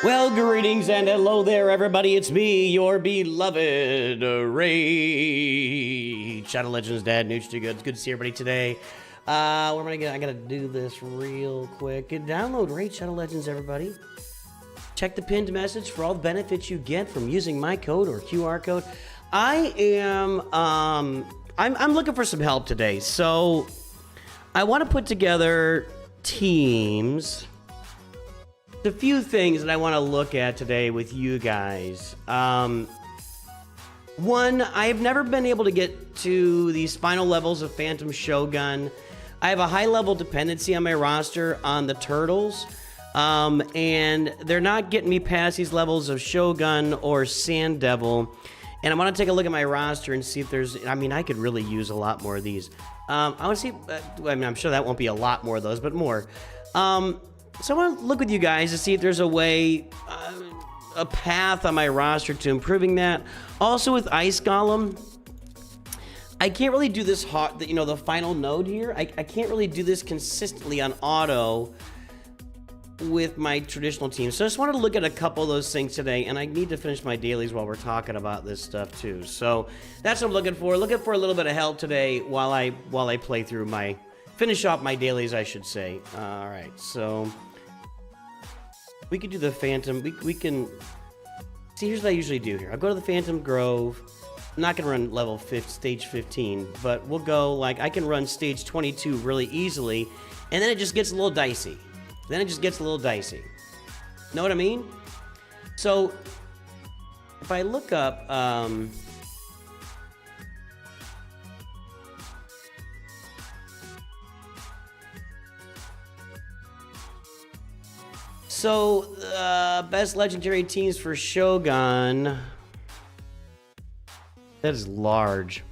Well, greetings and hello there, everybody. It's me, your beloved Raid Shadow Legends Dad, Nooch Too Good. It's good to see everybody today. Where am I gotta do this real quick. Download Raid Shadow Legends, everybody. Check the pinned message for all the benefits you get from using my code or QR code. I am, I'm looking for some help today. So I want to put together teams. A few things that I want to look at today with you guys. One, I've never been able to get to these final levels of Phantom Shogun. I have a high level dependency on my roster on the turtles, and they're not getting me past these levels of Shogun or Sand Devil. And I want to take a look at my roster and see if there's, I mean, I could really use a lot more of these. I want to see, I mean, I'm sure that won't be a lot more of those, but more. So I want to look with you guys to see if there's a way, a path on my roster to improving that. Also with Ice Golem, I can't really do this hot, you know, the final node here. I can't really do this consistently on auto with my traditional team. So I just wanted to look at a couple of those things today, and I need to finish my dailies while we're talking about this stuff too. So that's what I'm looking for. Looking for a little bit of help today while I play through my, finish off my dailies, I should say. All right, so we could do the Phantom. We can see. Here's what I usually do here. I'll go to the Phantom Grove. I'm not gonna run level stage 15, but we'll go like I can run stage 22 really easily, and then it just gets a little dicey. Know what I mean? So if I look up, so, best legendary teams for Shogun. That is large.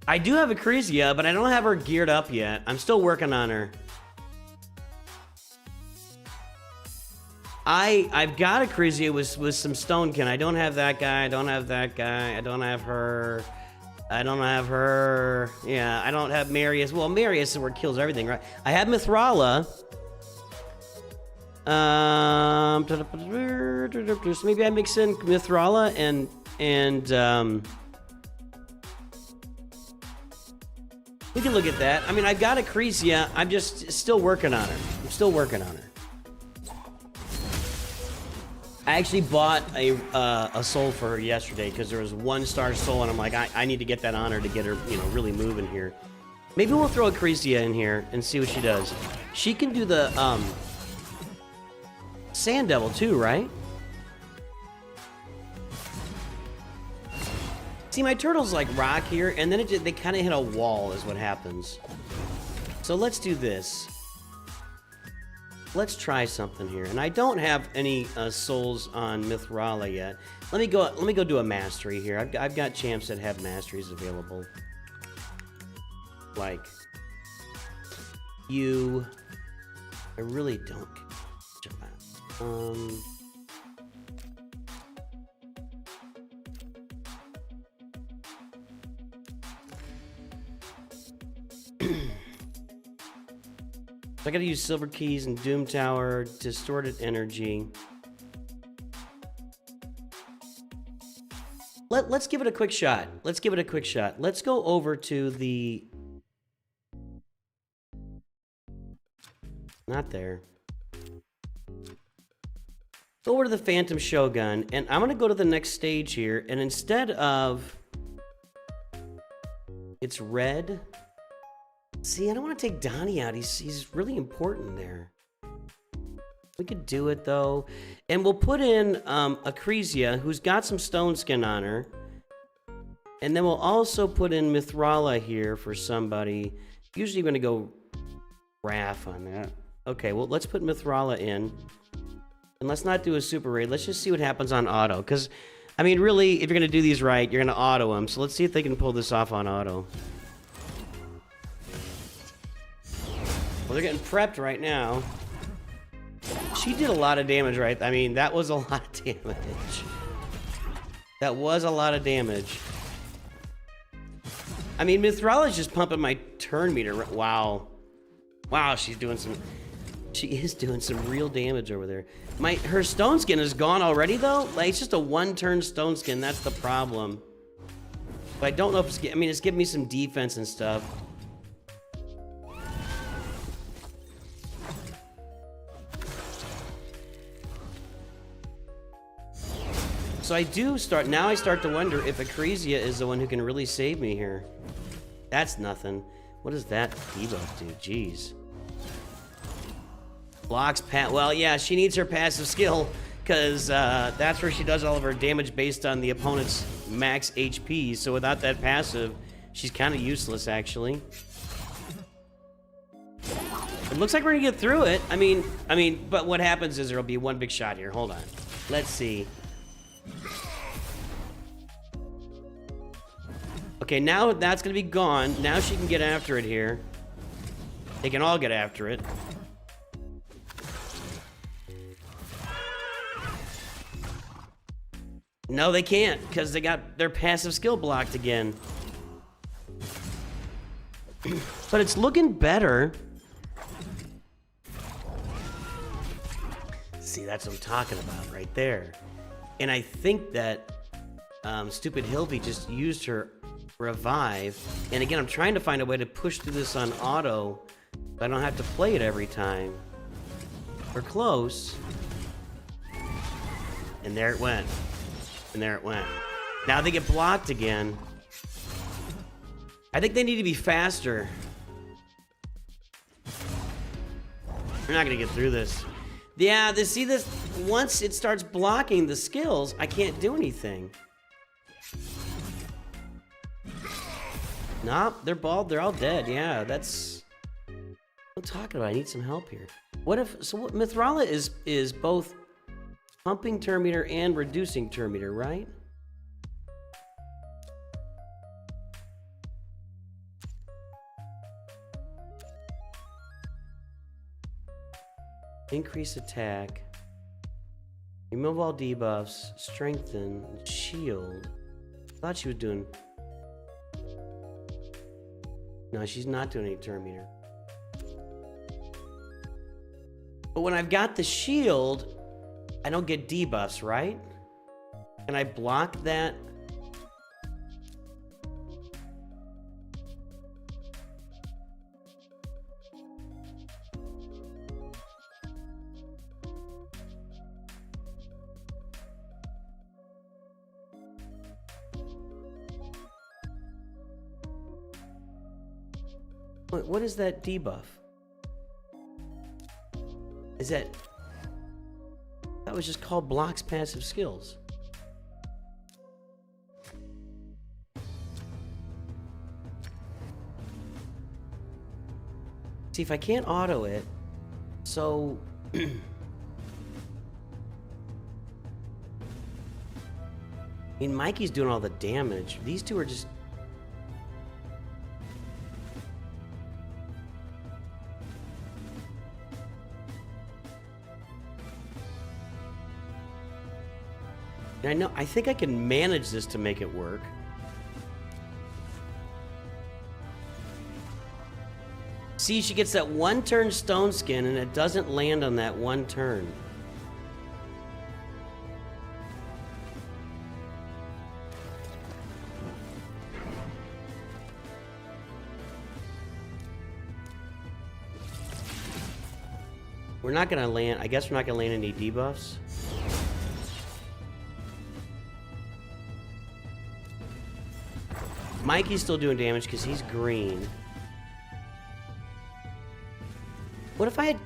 I do have Acrisia, but I don't have her geared up yet. I'm still working on her. I've got Acrisia with some Stonekin. I don't have that guy. I don't have that guy. I don't have her. I don't have her. Yeah, I don't have Marius. Well, Marius is where it kills everything, right? I have Mithrala. So maybe I mix in Mithrala and we can look at that. I mean, I've got Acrisia. I'm just still working on her. I actually bought a soul for her yesterday because there was 1-star soul, and I'm like, I need to get that on her to get her, you know, really moving here. Maybe we'll throw Acrisia in here and see what she does. She can do the Sand Devil too, right? See, my turtles like rock here, and then they kind of hit a wall is what happens. So let's do this. Let's try something here, and I don't have any souls on Mithrala yet. Let me go do a mastery here. I've got champs that have masteries available, like you. I really don't care about. I gotta use Silver Keys and Doom Tower, Distorted Energy. Let's give it a quick shot. Let's go over to the... Not there. Go over to the Phantom Shogun, and I'm gonna go to the next stage here, and instead of... It's red. See, I don't want to take Donnie out. He's really important there. We could do it, though. And we'll put in Acrisia, who's got some stone skin on her. And then we'll also put in Mithrala here for somebody. Usually I'm going to go Raph on that. Okay, well, let's put Mithrala in. And let's not do a super raid. Let's just see what happens on auto. Because, I mean, really, if you're going to do these right, you're going to auto them. So let's see if they can pull this off on auto. Well, they're getting prepped right now. She did a lot of damage, right? I mean, that was a lot of damage. I mean, Mithrala is just pumping my turn meter. Wow. Wow, she's doing some... She is doing some real damage over there. Her stone skin is gone already, though? Like, it's just a one-turn stone skin. That's the problem. But I don't know if it's... I mean, it's giving me some defense and stuff. So I do start... Now I start to wonder if Acrisia is the one who can really save me here. That's nothing. What does that debuff do? Jeez. Blocks well, yeah, she needs her passive skill, because that's where she does all of her damage based on the opponent's max HP. So without that passive, she's kind of useless, actually. It looks like we're gonna get through it. I mean, but what happens is there'll be one big shot here. Hold on. Let's see. Okay, now that's gonna be gone. Now she can get after it here. They can all get after it. No, they can't, because they got their passive skill blocked again. But it's looking better. See, that's what I'm talking about right there. And I think that stupid Hilvy just used her revive. And again, I'm trying to find a way to push through this on auto, so I don't have to play it every time. We're close. And there it went. And there it went. Now they get blocked again. I think they need to be faster. We're not gonna get through this. Yeah, see this, once it starts blocking the skills, I can't do anything. Nope, they're all dead. Yeah, that's what I'm talking about. I need some help here. What if, so what, Mithrala is both pumping turn meter and reducing turn meter, right? Increase attack. Remove all debuffs. Strengthen. Shield. I thought she was doing... No, she's not doing any turn meter. But when I've got the shield, I don't get debuffs, right? Can I block that? What is that debuff? Is that... That was just called blocks passive skills. See, if I can't auto it, so... I mean, Mikey's doing all the damage. These two are just... I think I can manage this to make it work. See, she gets that one turn stone skin and it doesn't land on that one turn. We're not gonna land, I guess we're not gonna land any debuffs. Mikey's still doing damage because he's green. What if I had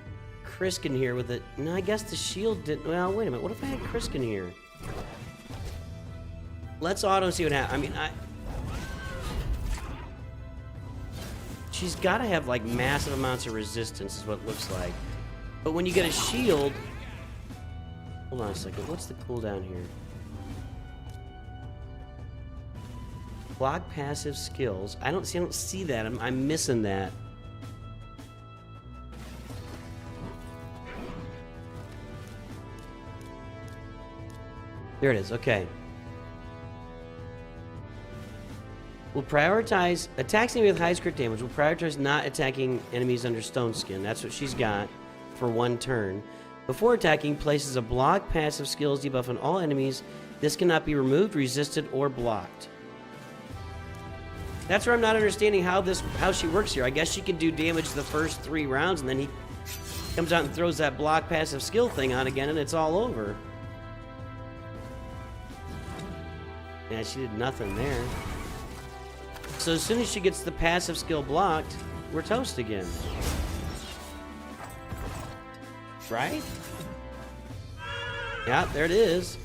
Kriskin here with it? No, I guess the shield didn't... Well, wait a minute. What if I had Kriskin here? Let's auto and see what happens. I mean, she's got to have, like, massive amounts of resistance is what it looks like. But when you get a shield... Hold on a second. What's the cooldown here? Block passive skills. I don't see that. I'm missing that. There it is. Okay. will prioritize attacks enemy with highest crit damage. Will prioritize not attacking enemies under Stone Skin. That's what she's got for 1 turn. Before attacking, places a block passive skills debuff on all enemies. This cannot be removed, resisted, or blocked. That's where I'm not understanding how she works here. I guess she can do damage the first 3 rounds, and then he comes out and throws that block passive skill thing on again, and it's all over. Yeah, she did nothing there. So as soon as she gets the passive skill blocked, we're toast again. Right? Yeah, there it is.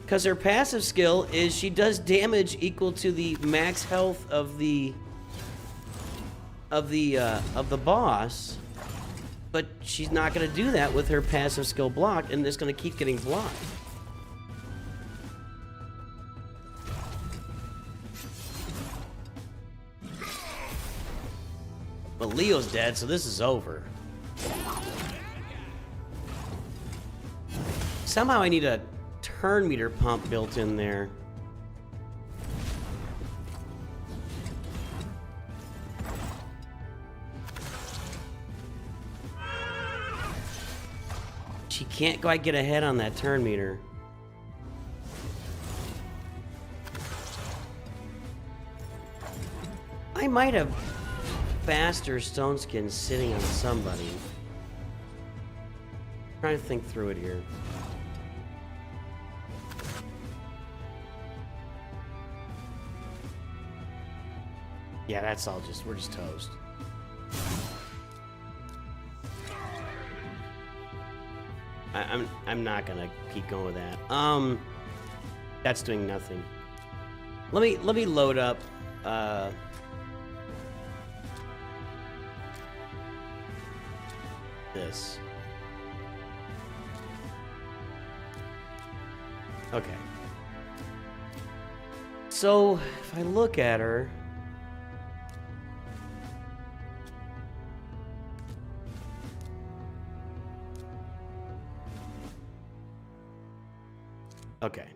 Because her passive skill is she does damage equal to the max health of the boss, but she's not going to do that with her passive skill blocked, and it's going to keep getting blocked. But Leo's dead, so this is over. Somehow I need a turn meter pump built in there. She can't quite get ahead on that turn meter. I might have faster Stone Skin sitting on somebody. I'm trying to think through it here. Yeah, that's all just, we're just toast. I'm not gonna keep going with that. That's doing nothing. Let me load up this. Okay. So if I look at her, okay.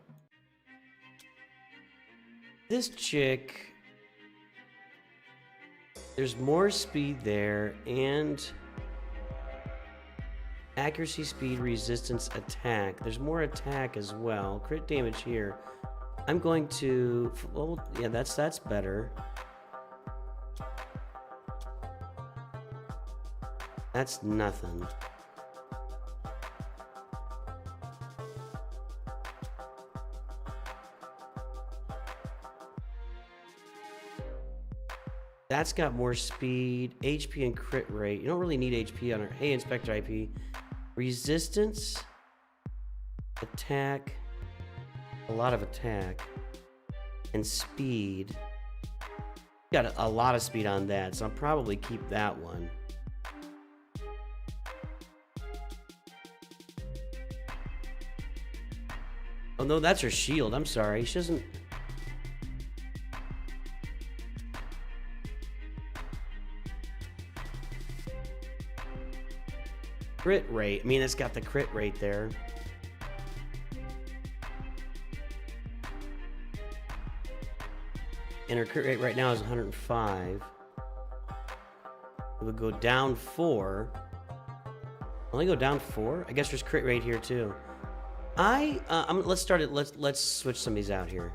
This chick, there's more speed there, and accuracy, speed, resistance, attack. There's more attack as well. Crit damage here. I'm going to, well, yeah, that's better. That's nothing. That's got more speed, HP, and crit rate. You don't really need HP on her. Hey, Inspector IP. Resistance, attack, a lot of attack, and speed. Got a lot of speed on that, so I'll probably keep that one. Oh no, that's her shield. I'm sorry. She doesn't... Crit rate. I mean, it's got the crit rate there. And her crit rate right now is 105. It would go down 4. Only go down 4? I guess there's crit rate here too. Let's start it. Let's switch some of these out here.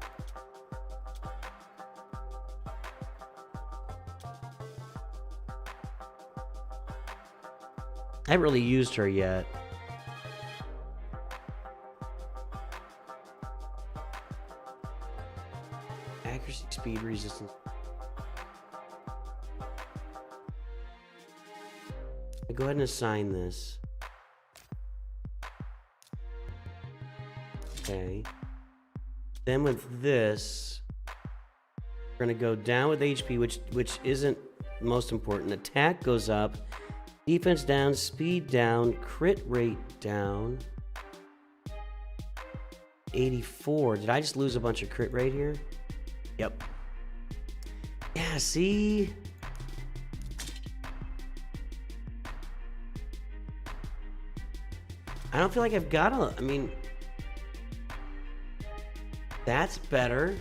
I haven't really used her yet. Accuracy, speed, resistance. I'll go ahead and assign this. Okay. Then with this, we're gonna go down with HP, which isn't most important. Attack goes up. Defense down, speed down, crit rate down. 84. Did I just lose a bunch of crit rate here? Yep. Yeah, see? I don't feel like I've got a... I mean... That's better.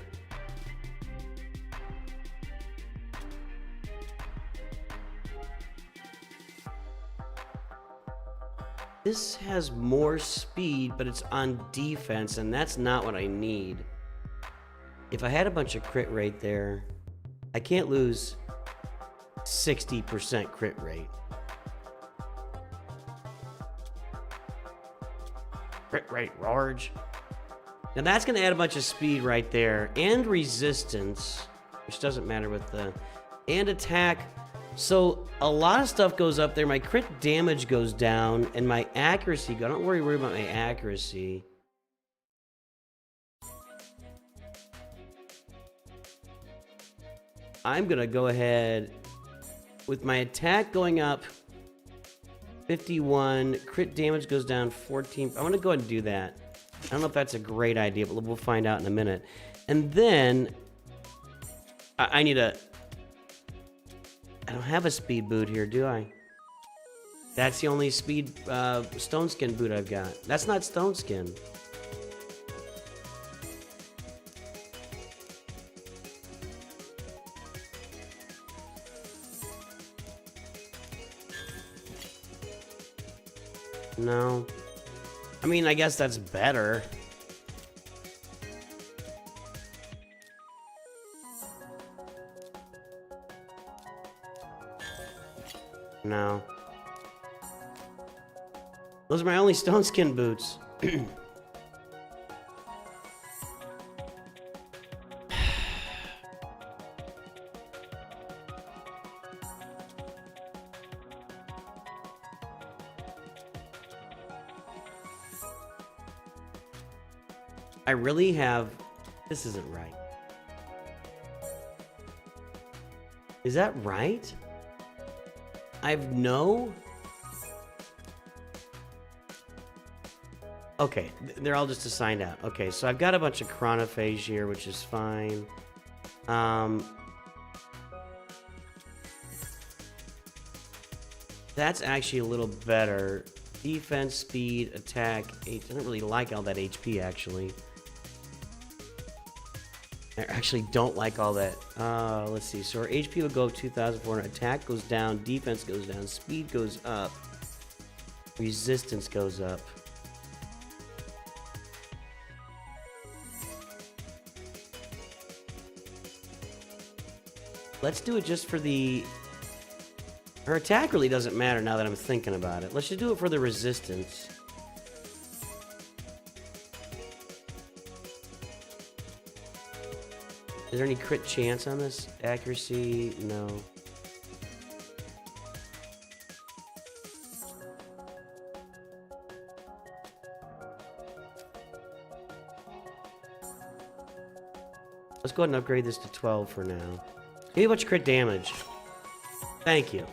This has more speed, but it's on defense, and that's not what I need. If I had a bunch of crit rate there, I can't lose 60% crit rate. Crit rate, large. Now that's going to add a bunch of speed right there, and resistance, which doesn't matter with the, and attack. So a lot of stuff goes up there. My crit damage goes down, and my accuracy. Don't worry about my accuracy. I'm gonna go ahead with my attack going up 51. Crit damage goes down 14. I'm gonna go ahead and do that. I don't know if that's a great idea, but we'll find out in a minute. And then I need a. I don't have a speed boot here, do I? That's the only speed stone skin boot I've got. That's not stone skin. No. I mean, I guess that's better. No. Those are my only stone skin boots. I really have... This isn't right. Is that right? I've no... Okay, they're all just assigned out. Okay, so I've got a bunch of chronophage here, which is fine. That's actually a little better. Defense, speed, attack. I don't really like all that HP, actually. I actually don't like all that. Let's see. So our HP will go up 2,400. Attack goes down. Defense goes down. Speed goes up. Resistance goes up. Let's do it just for the... Her attack really doesn't matter now that I'm thinking about it. Let's just do it for the resistance. Is there any crit chance on this? Accuracy? No. Let's go ahead and upgrade this to 12 for now. Give me a bunch of crit damage. Thank you.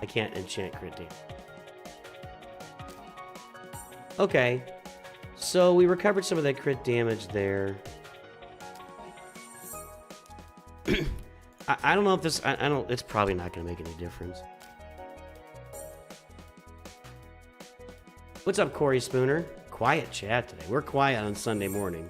I can't enchant crit damage. Okay. So we recovered some of that crit damage there. I don't know if this... I don't... It's probably not going to make any difference. What's up, Corey Spooner? Quiet chat today. We're quiet on Sunday morning.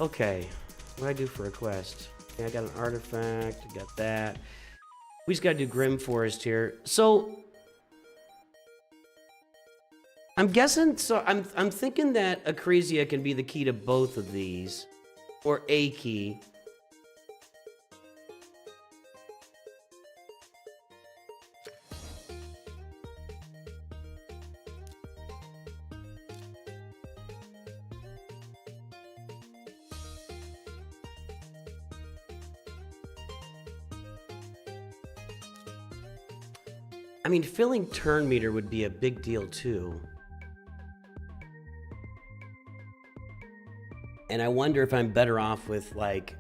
Okay. What do I do for a quest? Yeah, I got an artifact. I got that. We just gotta do Grim Forest here. So I'm guessing. So I'm thinking that Acresia can be the key to both of these, or a key. I mean, filling turn meter would be a big deal too. And I wonder if I'm better off with, like,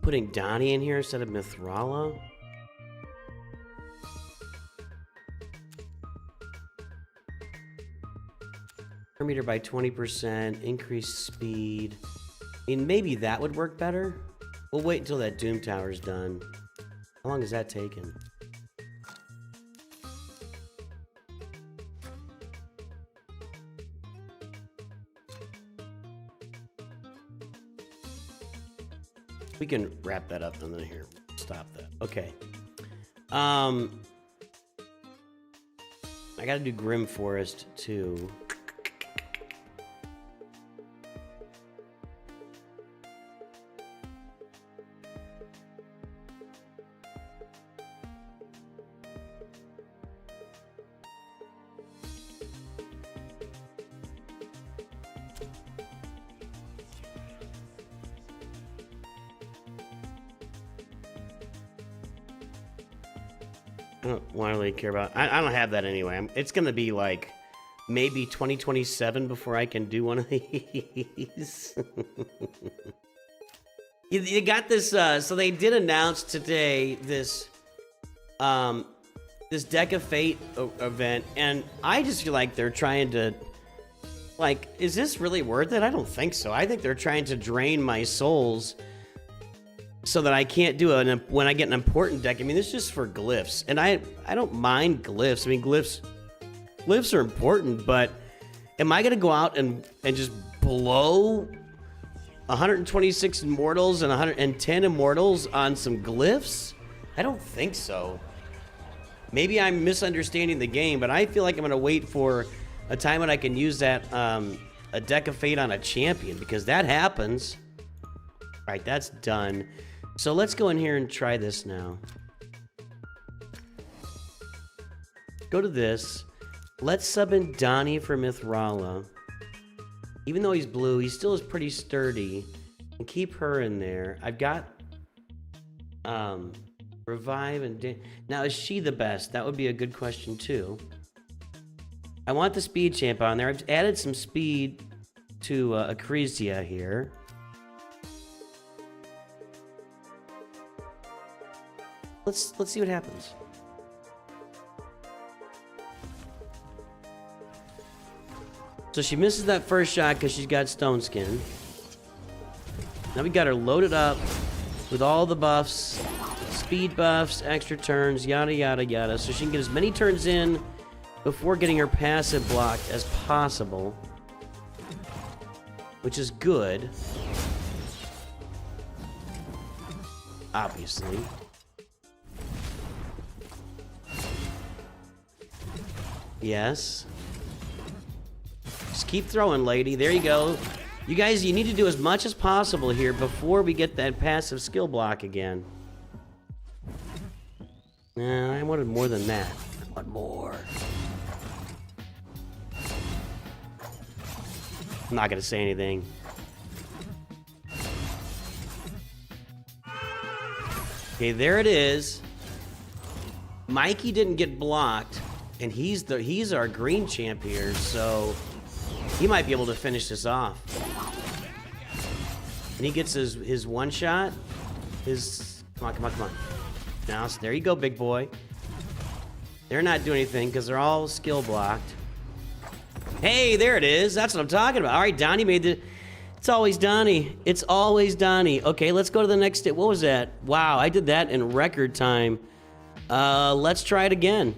putting Donnie in here instead of Mithrala. Turn meter by 20%, increased speed. I mean, maybe that would work better. We'll wait until that Doom Tower's done. How long is that taking? We can wrap that up and then here. Stop that. Okay. I gotta do Grim Forest too. I don't want to really care about. I don't have that anyway. It's gonna be like maybe 2027 before I can do one of these. you got this. So they did announce today this this Deck of Fate event, and I just feel like they're trying to. Like, is this really worth it? I don't think so. I think they're trying to drain my souls so that I can't do it when I get an important deck. I mean, this is just for glyphs, and I don't mind glyphs. I mean, glyphs are important, but am I gonna go out and just blow 126 immortals and 110 immortals on some glyphs? I don't think so. Maybe I'm misunderstanding the game, but I feel like I'm gonna wait for a time when I can use that a Deck of Fate on a champion, because that happens. All right, that's done. So let's go in here and try this now. Go to this. Let's sub in Donnie for Mithrala. Even though he's blue, he still is pretty sturdy. And keep her in there. I've got Revive and... Now, is she the best? That would be a good question, too. I want the speed champ on there. I've added some speed to Acresia here. Let's see what happens. So she misses that first shot because she's got Stone Skin. Now we got her loaded up with all the buffs, speed buffs, extra turns, yada yada yada, so she can get as many turns in before getting her passive blocked as possible, which is good, obviously. Yes. Just keep throwing, lady. There you go. You guys, you need to do as much as possible here before we get that passive skill block again. Nah, I wanted more than that. I want more. I'm not gonna say anything. Okay, there it is. Mikey didn't get blocked, and he's our green champ here, so he might be able to finish this off. And he gets his one shot. Come on. Now, so there you go, big boy. They're not doing anything because they're all skill blocked. Hey, there it is. That's what I'm talking about. All right, Donnie made the... It's always Donnie. It's always Donnie. Okay, let's go to the next... What was that? Wow, I did that in record time. Let's try it again.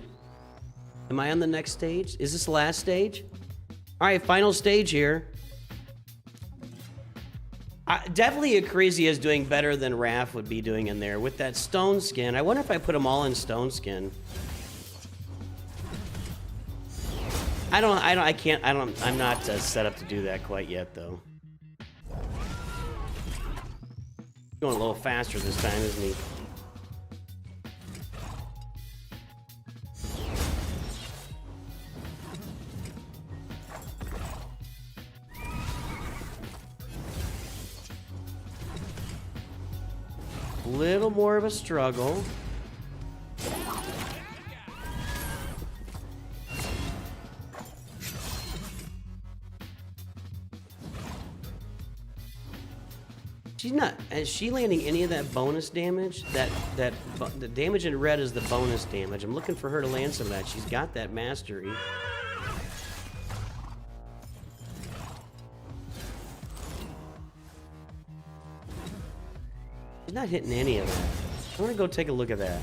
Am I on the next stage? Is this the last stage? All right, final stage here. Definitely Acresia is doing better than Raph would be doing in there with that Stone Skin. I wonder if I put them all in Stone Skin. I'm not set up to do that quite yet, though. Going a little faster this time, isn't he? Little more of a struggle. Is she landing any of that bonus damage? The damage in red is the bonus damage. I'm looking for her to land some of that. She's got that mastery. She's not hitting any of that. I want to go take a look at that.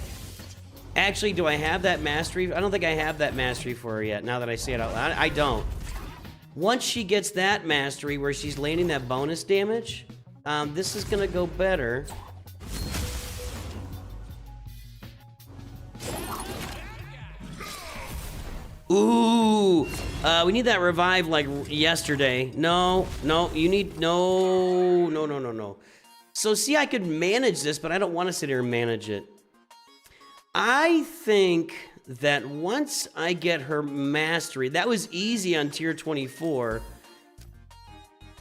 Actually, do I have that mastery? I don't think I have that mastery for her yet, now that I say it out loud. I don't. Once she gets that mastery where she's landing that bonus damage, this is going to go better. Ooh, we need that revive like yesterday. No, you need, no. So see, I could manage this, but I don't want to sit here and manage it. I think that once I get her mastery, that was easy on tier 24.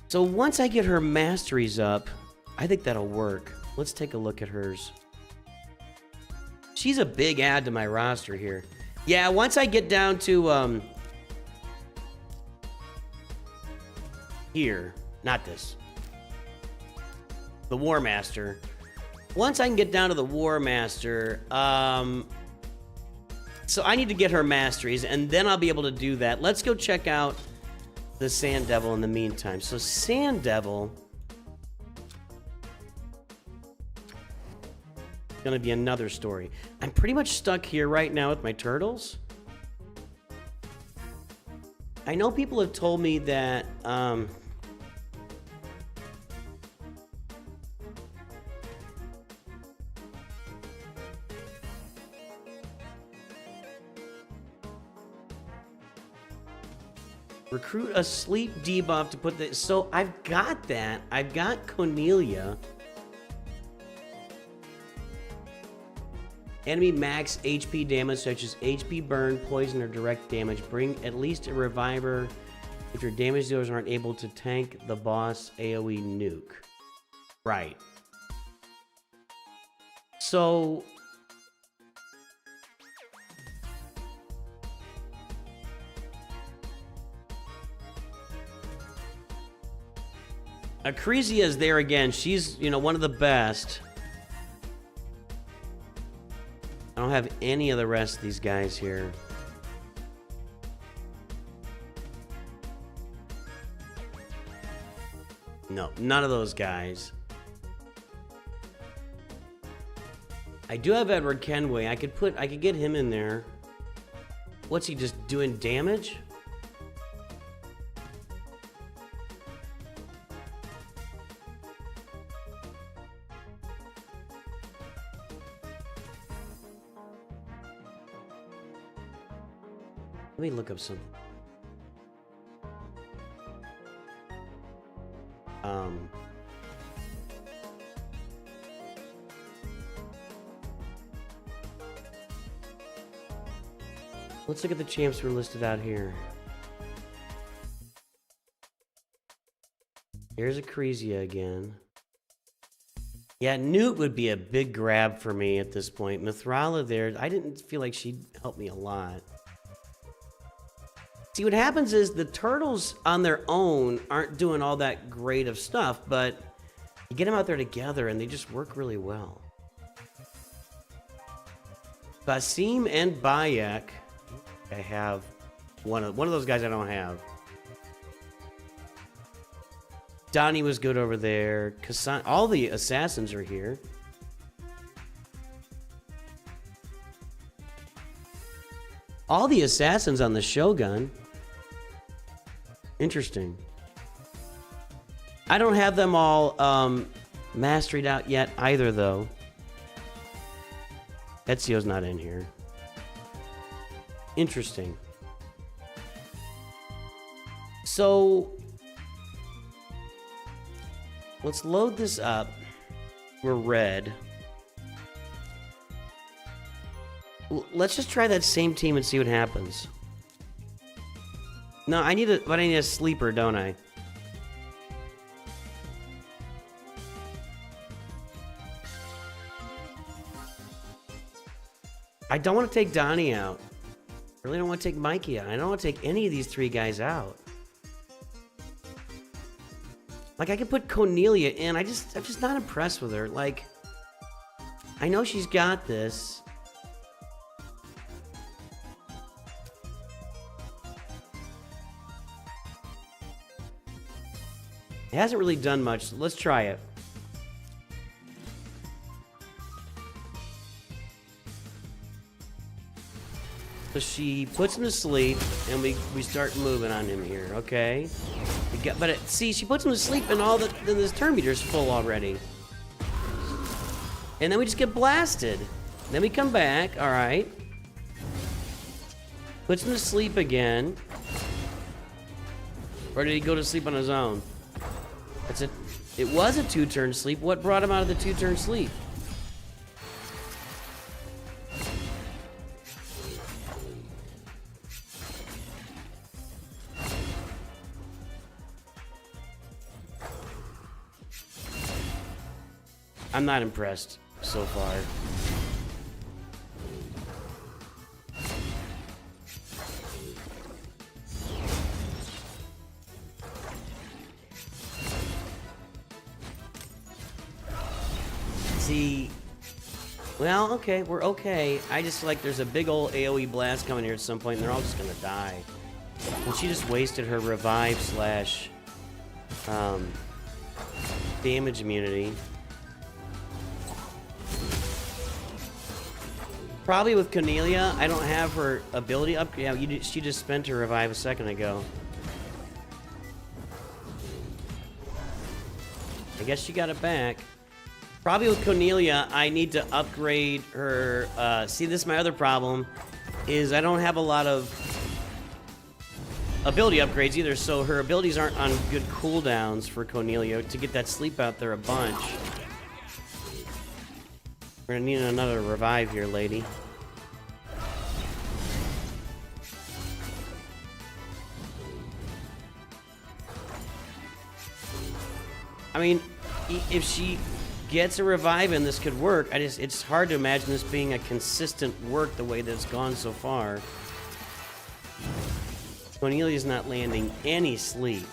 So once I get her masteries up, I think that'll work. Let's take a look at hers. She's a big add to my roster here. Yeah, once I get down to, here, not this. The War Master. Once I can get down to the War Master, so I need to get her masteries, and then I'll be able to do that. Let's go check out the Sand Devil in the meantime. So Sand Devil, gonna be another story. I'm pretty much stuck here right now with my turtles. I know people have told me that, recruit a sleep debuff to put the... So I've got that. I've got Cornelia. Enemy max HP damage such as HP burn, poison, or direct damage. Bring at least a reviver if your damage dealers aren't able to tank the boss AoE nuke. Right. So... Acresia is there again. She's, you know, one of the best. I don't have any of the rest of these guys here. No, none of those guys. I do have Edward Kenway. I could get him in there. What's he just doing damage? Let me look up some. Let's look at the champs who are listed out here. Here's Acresia again. Yeah, Newt would be a big grab for me at this point. Mithrala there, I didn't feel like she'd help me a lot. See, what happens is the turtles on their own aren't doing all that great of stuff, but you get them out there together and they just work really well. Basim and Bayek, I have one of those guys I don't have. Donnie was good over there. Kassan, all the assassins are here. All the assassins on the Shogun. Interesting. I don't have them all masteried out yet either, though. Ezio's not in here. Interesting. So, let's load this up. We're red. Let's just try that same team and see what happens. No, I need a sleeper, don't I? I don't want to take Donnie out. I really don't want to take Mikey out. I don't want to take any of these three guys out. Like, I could put Cornelia in. I'm just not impressed with her. Like, I know she's got this. It hasn't really done much, so let's try it. So she puts him to sleep, and we start moving on him here, okay? See, she puts him to sleep, and then this turn meter's full already. And then we just get blasted. Then we come back, all right. Puts him to sleep again. Or did he go to sleep on his own? It was a 2-turn sleep. What brought him out of the 2-turn sleep? I'm not impressed so far. See, well, okay, we're okay. I just feel like there's a big old AoE blast coming here at some point, and they're all just gonna die. And she just wasted her revive slash damage immunity. Probably with Cornelia, I don't have her ability up. Yeah, she just spent her revive a second ago. I guess she got it back. Probably with Cornelia, I need to upgrade her. See, this is my other problem, is I don't have a lot of ability upgrades either, so her abilities aren't on good cooldowns for Cornelia to get that sleep out there a bunch. We're gonna need another revive here, lady. I mean, if she gets a revive and this could work, it's hard to imagine this being a consistent work the way that it's gone so far. Cornelia's not landing any sleep.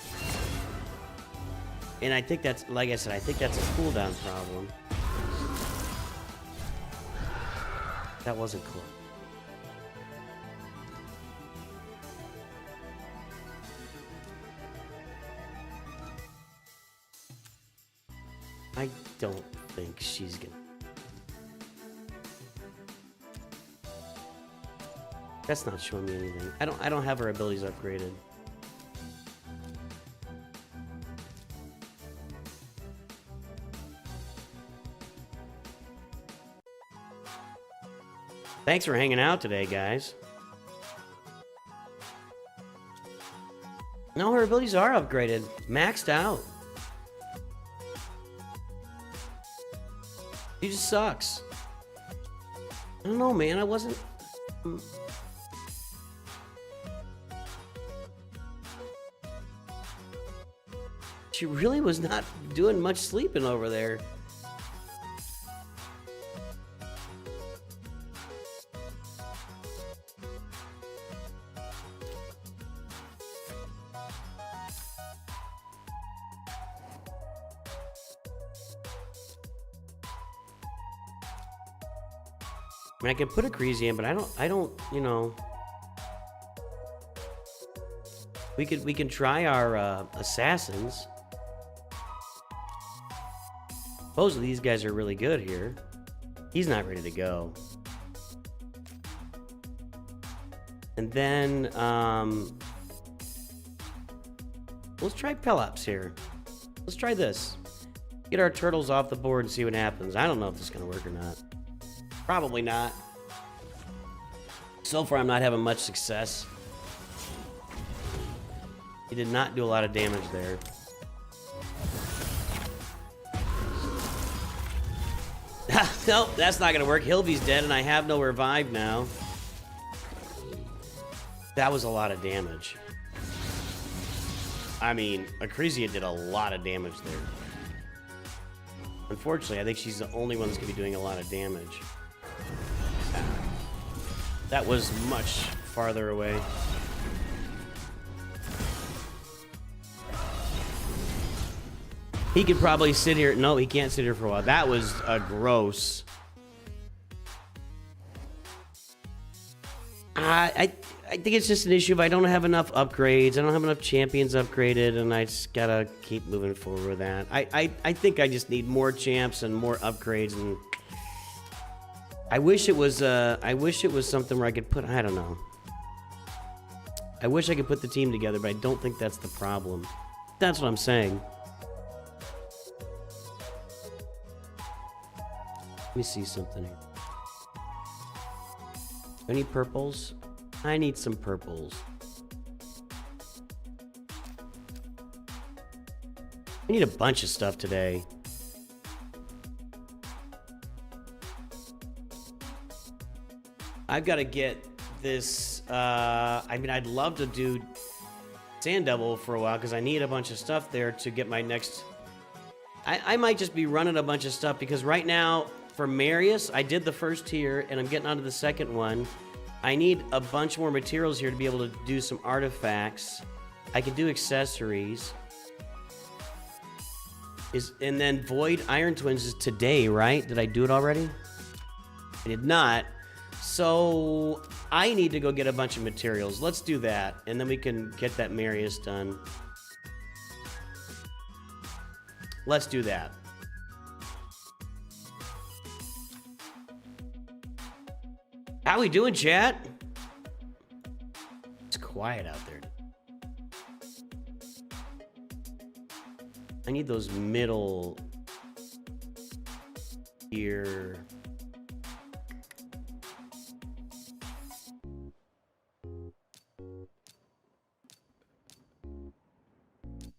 And I think that's, like I said, I think that's a cooldown problem. That wasn't cool. I don't think she's gonna. That's not showing me anything. I don't have her abilities upgraded. Thanks for hanging out today, guys. No, her abilities are upgraded. Maxed out. She just sucks. I don't know, man. I wasn't... She really was not doing much sleeping over there. I mean, I can put a Creasy in, but I don't, you know. We can try our assassins. Both of these guys are really good here. He's not ready to go. And then, let's try Pelops here. Let's try this. Get our turtles off the board and see what happens. I don't know if this is going to work or not. Probably not. So far, I'm not having much success. He did not do a lot of damage there. Nope, that's not gonna work. Hilby's dead and I have no revive now. That was a lot of damage. I mean, Acresia did a lot of damage there. Unfortunately, I think she's the only one that's gonna be doing a lot of damage. That was much farther away. He could probably sit here. No, he can't sit here for a while. That was a gross. I think it's just an issue of I don't have enough upgrades. I don't have enough champions upgraded, and I just gotta keep moving forward with that. I think I just need more champs and more upgrades, and I wish it was something where I could put. I don't know. I wish I could put the team together, but I don't think that's the problem. That's what I'm saying. Let me see something here. Any purples? I need some purples. I need a bunch of stuff today. I've got to get this, I mean, I'd love to do Sand Devil for a while because I need a bunch of stuff there to get my next... I might just be running a bunch of stuff because right now, for Marius, I did the first tier and I'm getting onto the second one. I need a bunch more materials here to be able to do some artifacts. I can do accessories. And then Void Iron Twins is today, right? Did I do it already? I did not. So I need to go get a bunch of materials. Let's do that, and then we can get that Marius done. Let's do that. How we doing, chat? It's quiet out there. I need those middle here.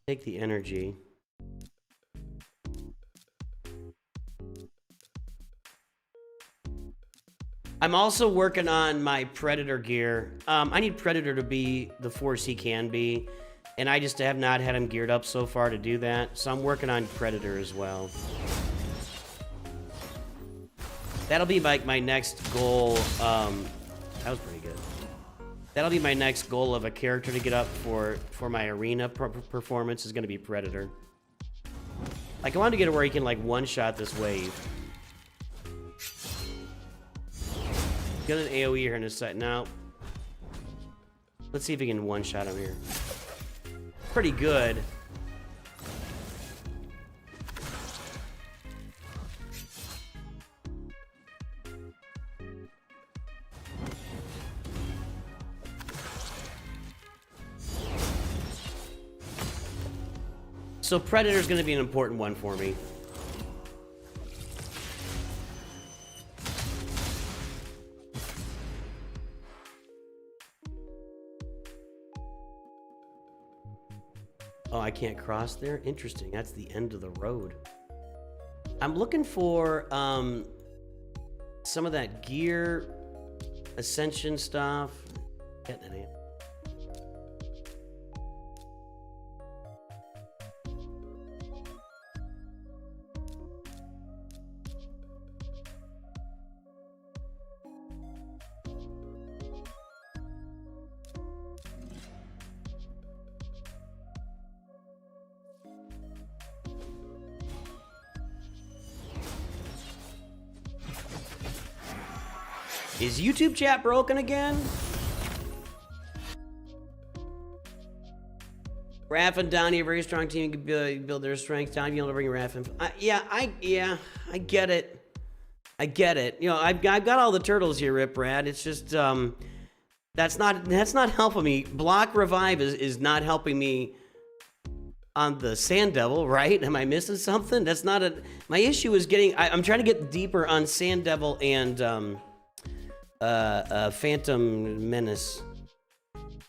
Take the energy. I'm also working on my Predator gear. I need Predator to be the force he can be, and I just have not had him geared up so far to do that, so I'm working on Predator as well. That'll be like my next goal. That was pretty good. That'll be my next goal of a character to get up for my arena performance is going to be Predator. Like, I want to get it where he can, like, one-shot this wave. Get an AoE here in a sec. Now, let's see if he can one-shot him here. Pretty good. So Predator's going to be an important one for me. Oh, I can't cross there? Interesting. That's the end of the road. I'm looking for some of that gear ascension stuff. Getting it. Is YouTube chat broken again? Raph and Donnie, a very strong team, can build their strength. Donnie, you'll bring Raph in. I get it. I get it. You know, I've got all the turtles here, Rip Brad. It's just that's not helping me. Block Revive is not helping me on the Sand Devil, right? Am I missing something? That's not a. My issue is getting. I'm trying to get deeper on Sand Devil and Phantom Menace,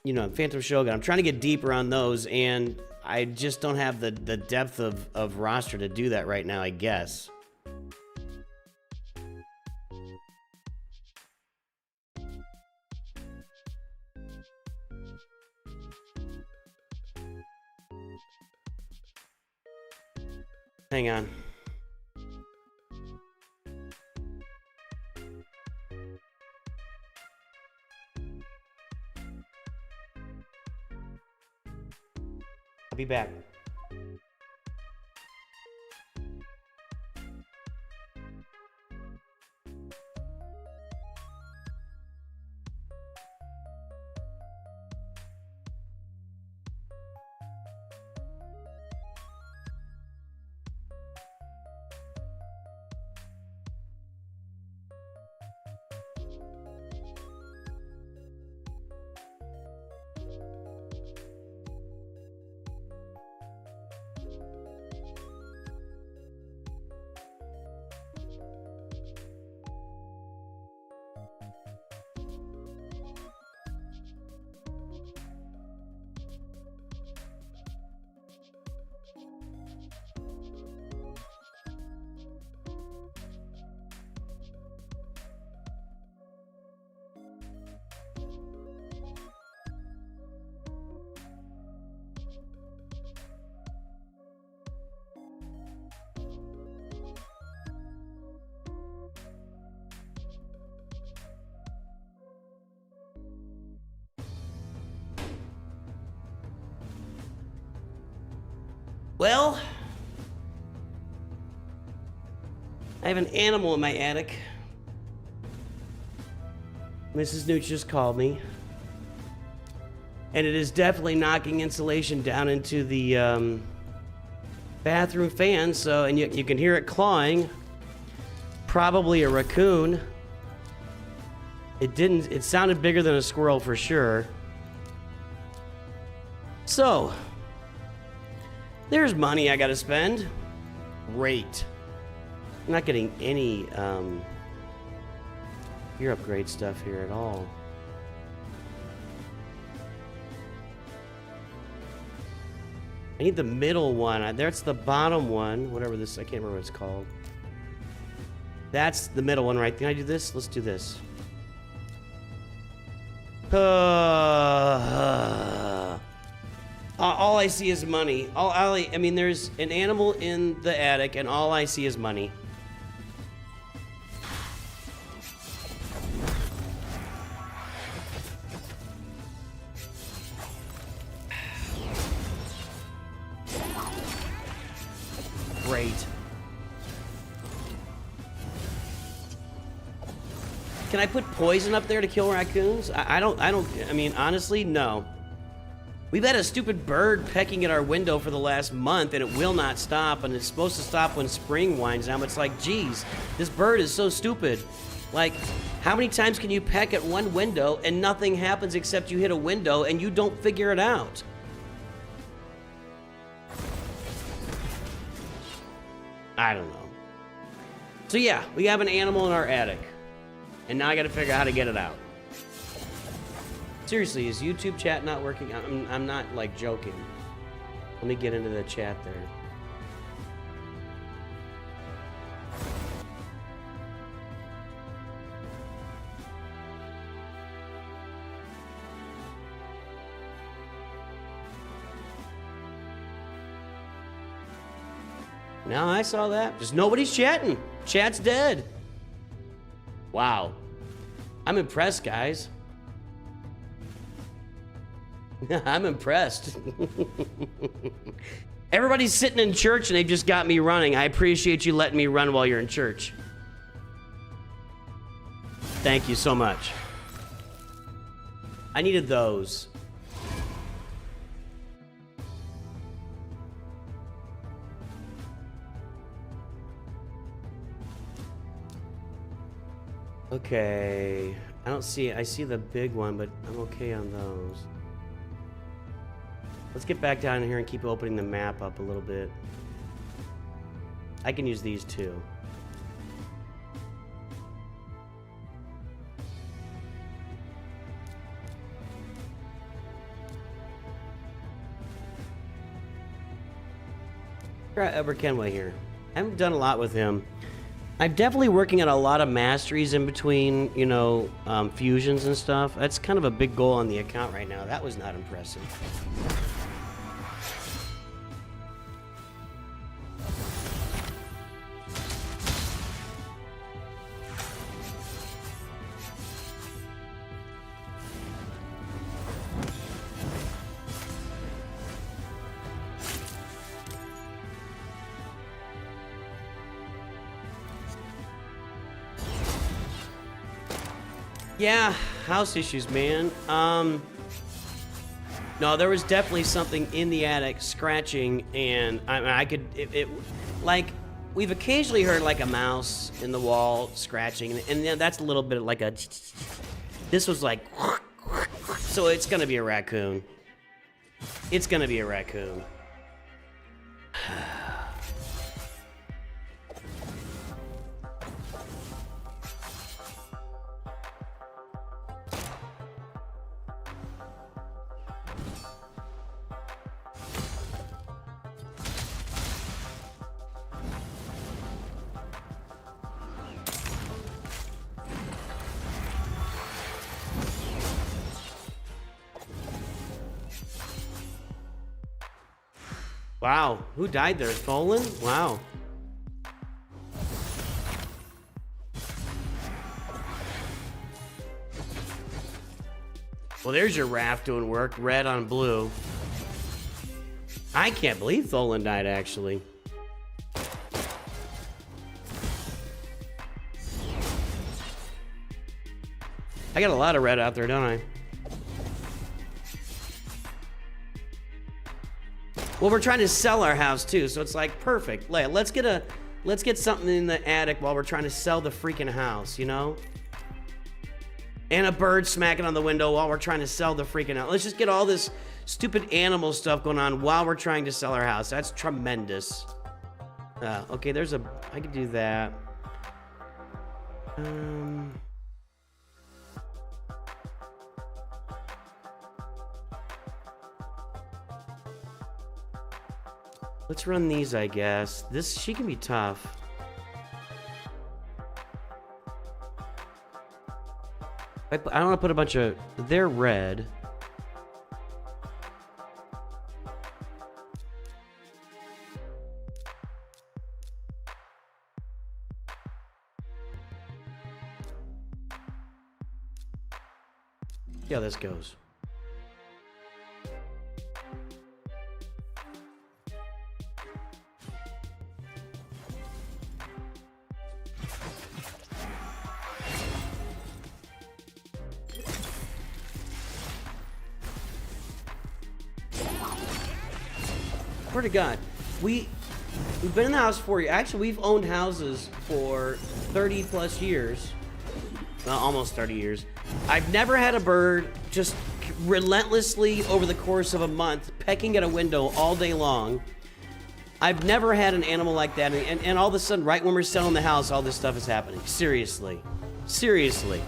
you know, Phantom Shogun. I'm trying to get deeper on those, and I just don't have the depth of roster to do that right now, I guess. Hang on. I'll be back. Well, I have an animal in my attic. Mrs. Newt just called me. And it is definitely knocking insulation down into the bathroom fan, so, and you can hear it clawing. Probably a raccoon. It sounded bigger than a squirrel for sure. So, there's money I gotta spend. Great. I'm not getting any gear upgrade stuff here at all. I need the middle one. That's the bottom one. Whatever this, I can't remember what it's called. That's the middle one, right? Can I do this? Let's do this. All I see is money. I mean, there's an animal in the attic, and all I see is money. Great. Can I put poison up there to kill raccoons? I mean, honestly, no. We've had a stupid bird pecking at our window for the last month, and it will not stop, and it's supposed to stop when spring winds down. It's like, geez, this bird is so stupid. Like, how many times can you peck at one window and nothing happens except you hit a window and you don't figure it out? I don't know. So yeah, we have an animal in our attic. And now I gotta figure out how to get it out. Seriously, is YouTube chat not working? I'm not, like, joking. Let me get into the chat there. Now I saw that. Just nobody's chatting. Chat's dead. Wow. I'm impressed, guys. I'm impressed. Everybody's sitting in church and they just got me running. I appreciate you letting me run while you're in church. Thank you so much. I needed those. Okay, I don't see it. I see the big one, but I'm okay on those. Let's get back down here and keep opening the map up a little bit. I can use these too. Got Edward Kenway here. I haven't done a lot with him. I'm definitely working on a lot of masteries in between, you know, fusions and stuff. That's kind of a big goal on the account right now. That was not impressive. Yeah, house issues, man. No, there was definitely something in the attic scratching, and I could, like, we've occasionally heard like a mouse in the wall scratching, and that's a little bit like a, this was like, so it's gonna be a raccoon. It's gonna be a raccoon. Wow, who died there? Stolen? Wow. Well, there's your raft doing work. Red on blue. I can't believe Tholan died, actually. I got a lot of red out there, don't I? Well, we're trying to sell our house too, so it's like perfect. Let's get something in the attic while we're trying to sell the freaking house, you know? And a bird smacking on the window while we're trying to sell the freaking house. Let's just get all this stupid animal stuff going on while we're trying to sell our house. That's tremendous. Okay, I could do that. Let's run these, I guess. She can be tough. I don't want to put a bunch of... They're red. See how this goes. Swear to God, we've been in the house for... Actually, we've owned houses for 30 plus years. Well, almost 30 years. I've never had a bird just relentlessly over the course of a month pecking at a window all day long. I've never had an animal like that, and all of a sudden, right when we're selling the house, all this stuff is happening. Seriously. Seriously.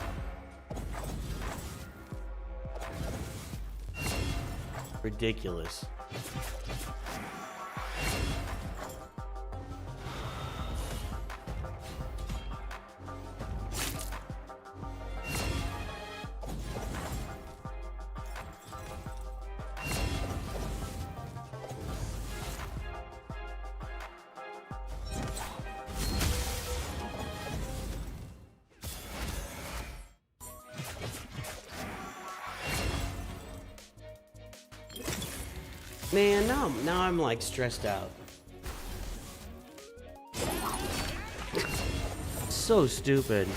Ridiculous. Man, now I'm like stressed out. So stupid.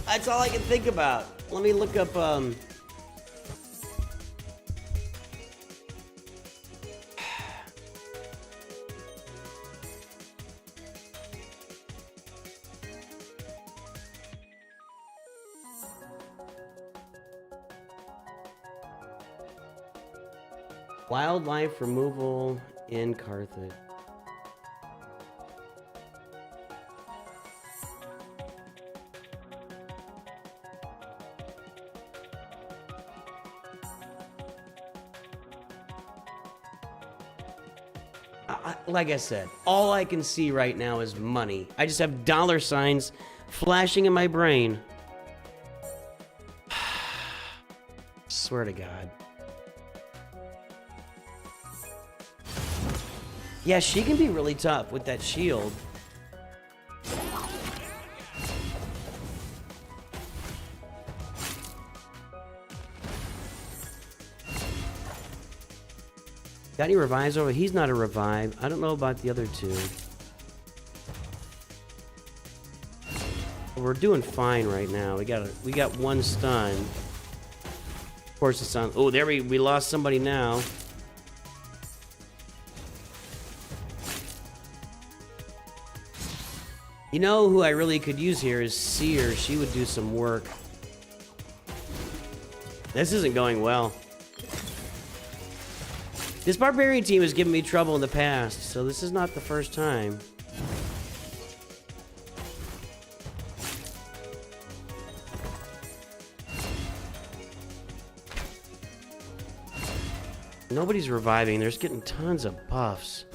That's all I can think about. Let me look up wildlife removal in Carthage. Like I said, all I can see right now is money. I just have dollar signs flashing in my brain. Swear to God. Yeah, she can be really tough with that shield. Got any revives over? He's not a revive. I don't know about the other two. We're doing fine right now. We got one stun. Of course it's on. Oh, there we lost somebody now. You know who I really could use here is Seer. She would do some work. This isn't going well. This barbarian team has given me trouble in the past, so this is not the first time. Nobody's reviving. They're just getting tons of buffs.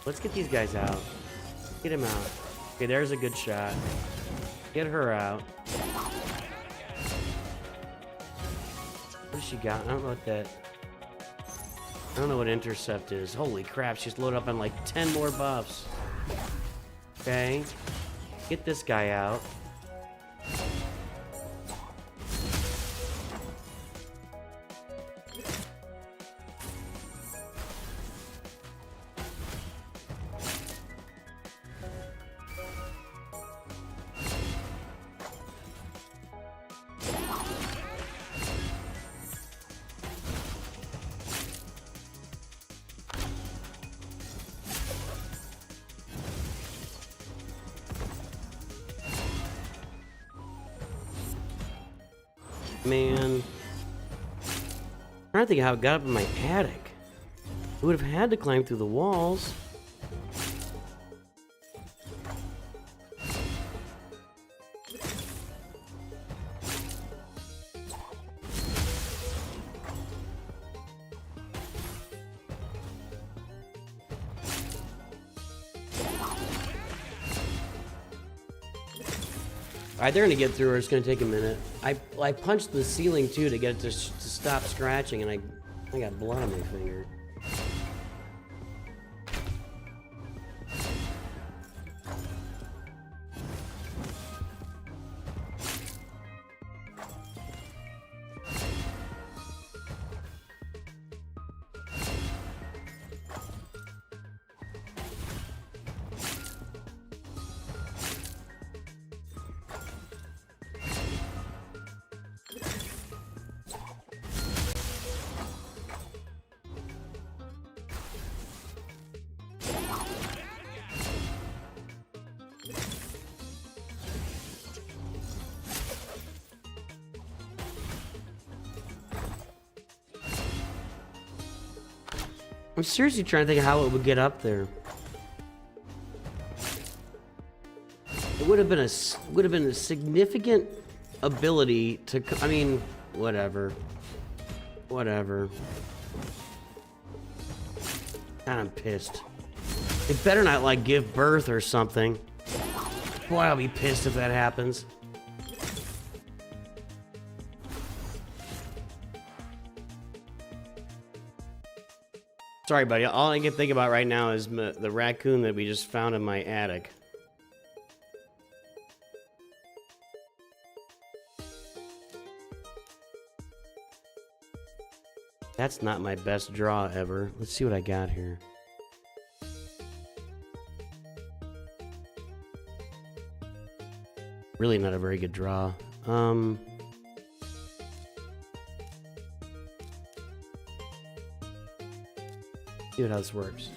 Let's get these guys out. Get him out. Okay, there's a good shot. Get her out. What does she got? I don't know what that... I don't know what intercept is. Holy crap, she's loaded up on like 10 more buffs. Okay. Get this guy out. Man. I'm trying to think how it got up in my attic. It would have had to climb through the walls. Alright, they're gonna get through her. It's gonna take a minute. I punched the ceiling too to get it to stop scratching, and I got blood on my finger. I'm seriously trying to think of how it would get up there. It would have been a significant ability to. I mean, whatever. Whatever. God, I'm pissed. It better not like give birth or something. Boy, I'll be pissed if that happens. Sorry, buddy. All I can think about right now is the raccoon that we just found in my attic. That's not my best draw ever. Let's see what I got here. Really not a very good draw. See how this works.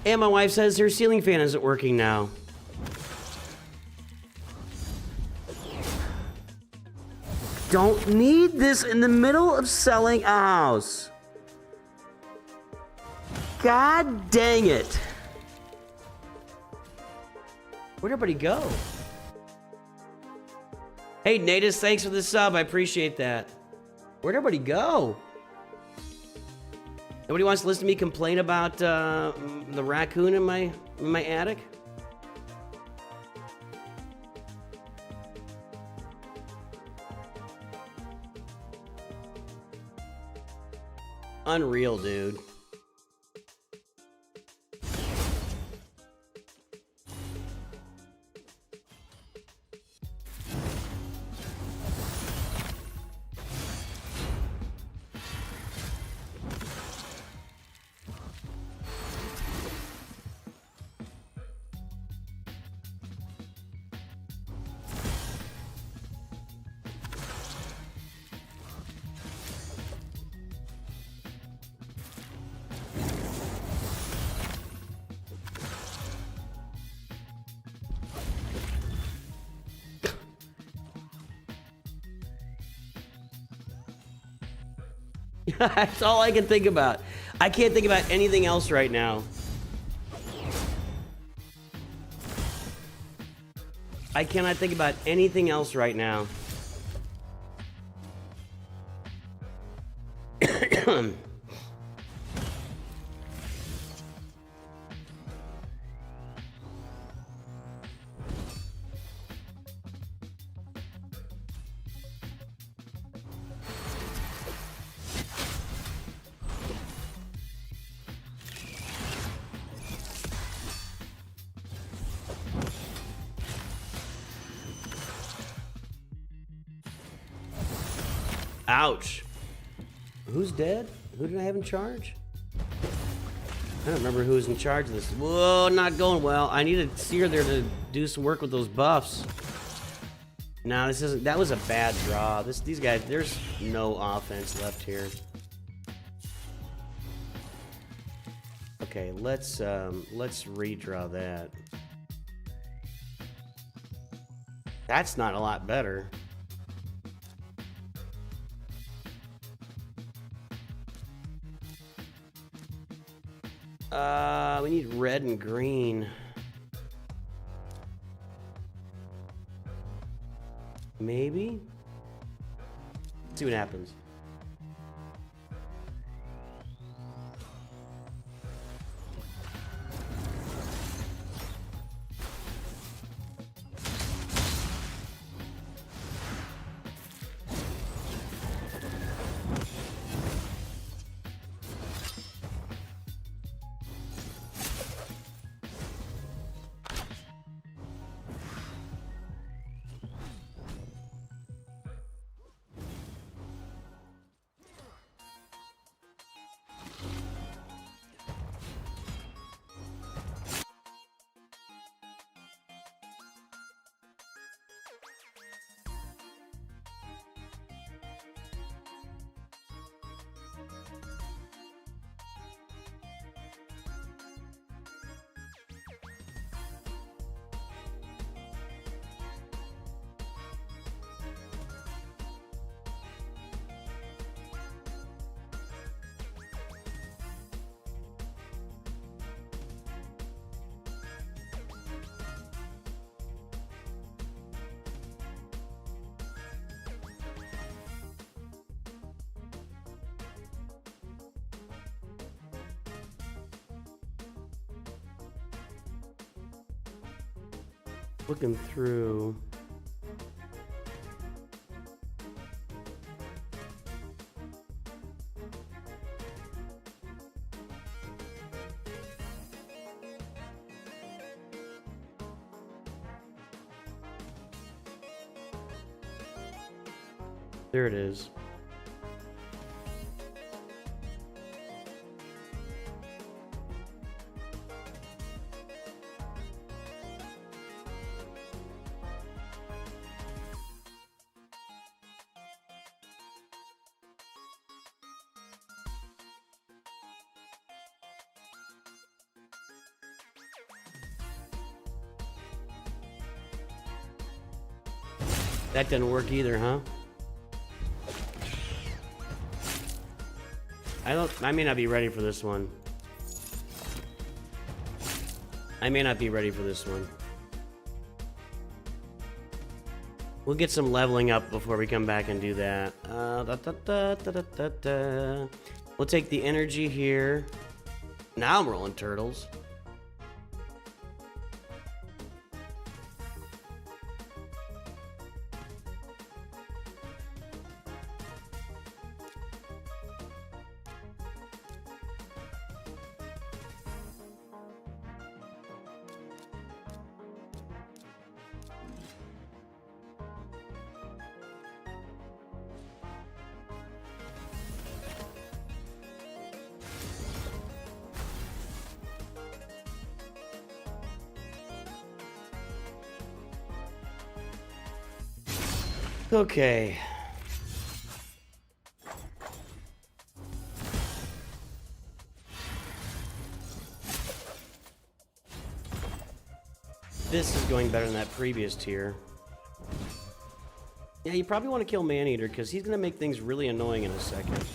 And my wife says her ceiling fan isn't working now. Don't need this in the middle of selling a house. God dang it. Where'd everybody go? Hey, Natus, thanks for the sub. I appreciate that. Where'd everybody go? Nobody wants to listen to me complain about the raccoon in my attic? Unreal, dude. That's all I can think about. I can't think about anything else right now. I cannot think about anything else right now. Ouch. Who's dead? Who did I have in charge? I don't remember who was in charge of this. Whoa, not going well. I need a seer there to do some work with those buffs. No, this isn't. That was a bad draw. These guys, there's no offense left here. Okay, let's redraw that. That's not a lot better. We need red and green. Maybe? Let's see what happens. Looking through. There it is. That didn't work either, huh? I may not be ready for this one. I may not be ready for this one. We'll get some leveling up before we come back and do that. We'll take the energy here. Now I'm rolling turtles. Okay. This is going better than that previous tier. Yeah, you probably want to kill Maneater because he's going to make things really annoying in a second.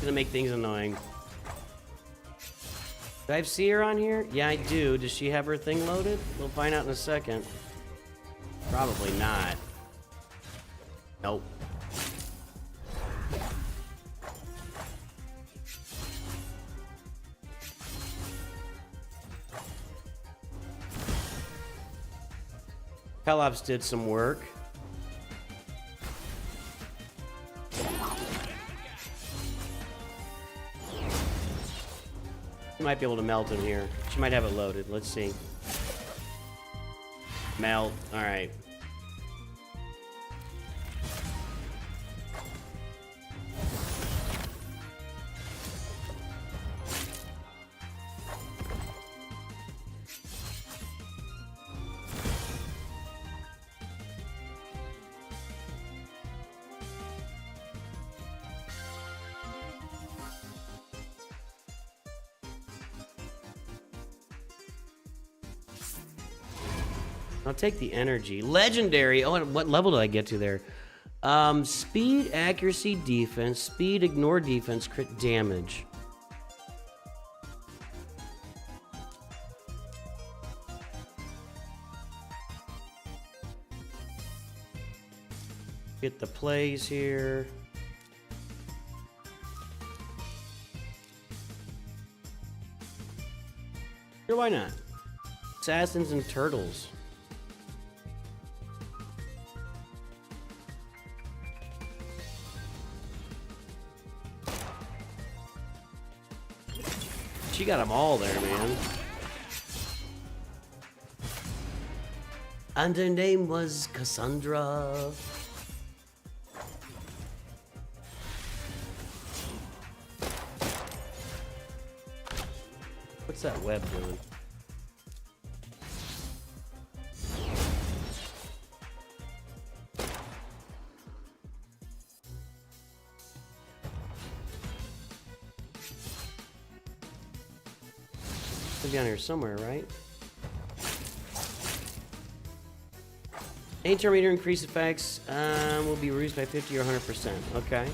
gonna make things annoying. Do I have Seer on here? Yeah, I do. Does she have her thing loaded? We'll find out in a second. Probably not. Nope. Pelops did some work. You might be able to melt him here. She might have it loaded. Let's see. Melt. All right. I'll take the energy. Legendary. Oh, what level did I get to there? Speed, accuracy, defense. Speed, ignore defense, crit damage. Get the plays here. Sure, why not? Assassins and turtles. She got them all there, man. And her name was Cassandra. What's that web doing? Down here somewhere, right? Any turn meter increase effects will be reduced by 50 or 100%. Okay.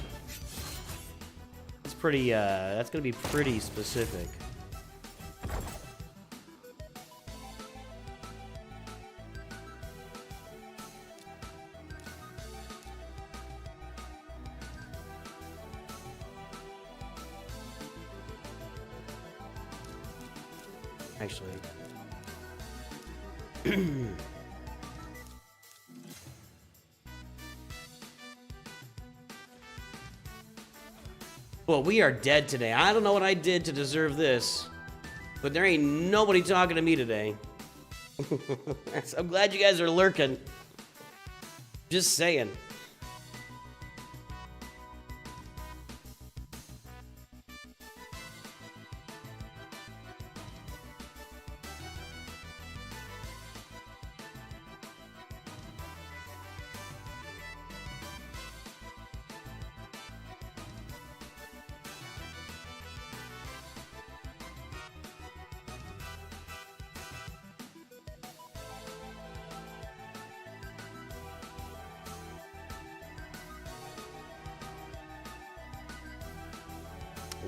That's pretty, that's gonna be pretty specific. Actually. Well, we are dead today. I don't know what I did to deserve this, but there ain't nobody talking to me today. I'm glad you guys are lurking. Just saying.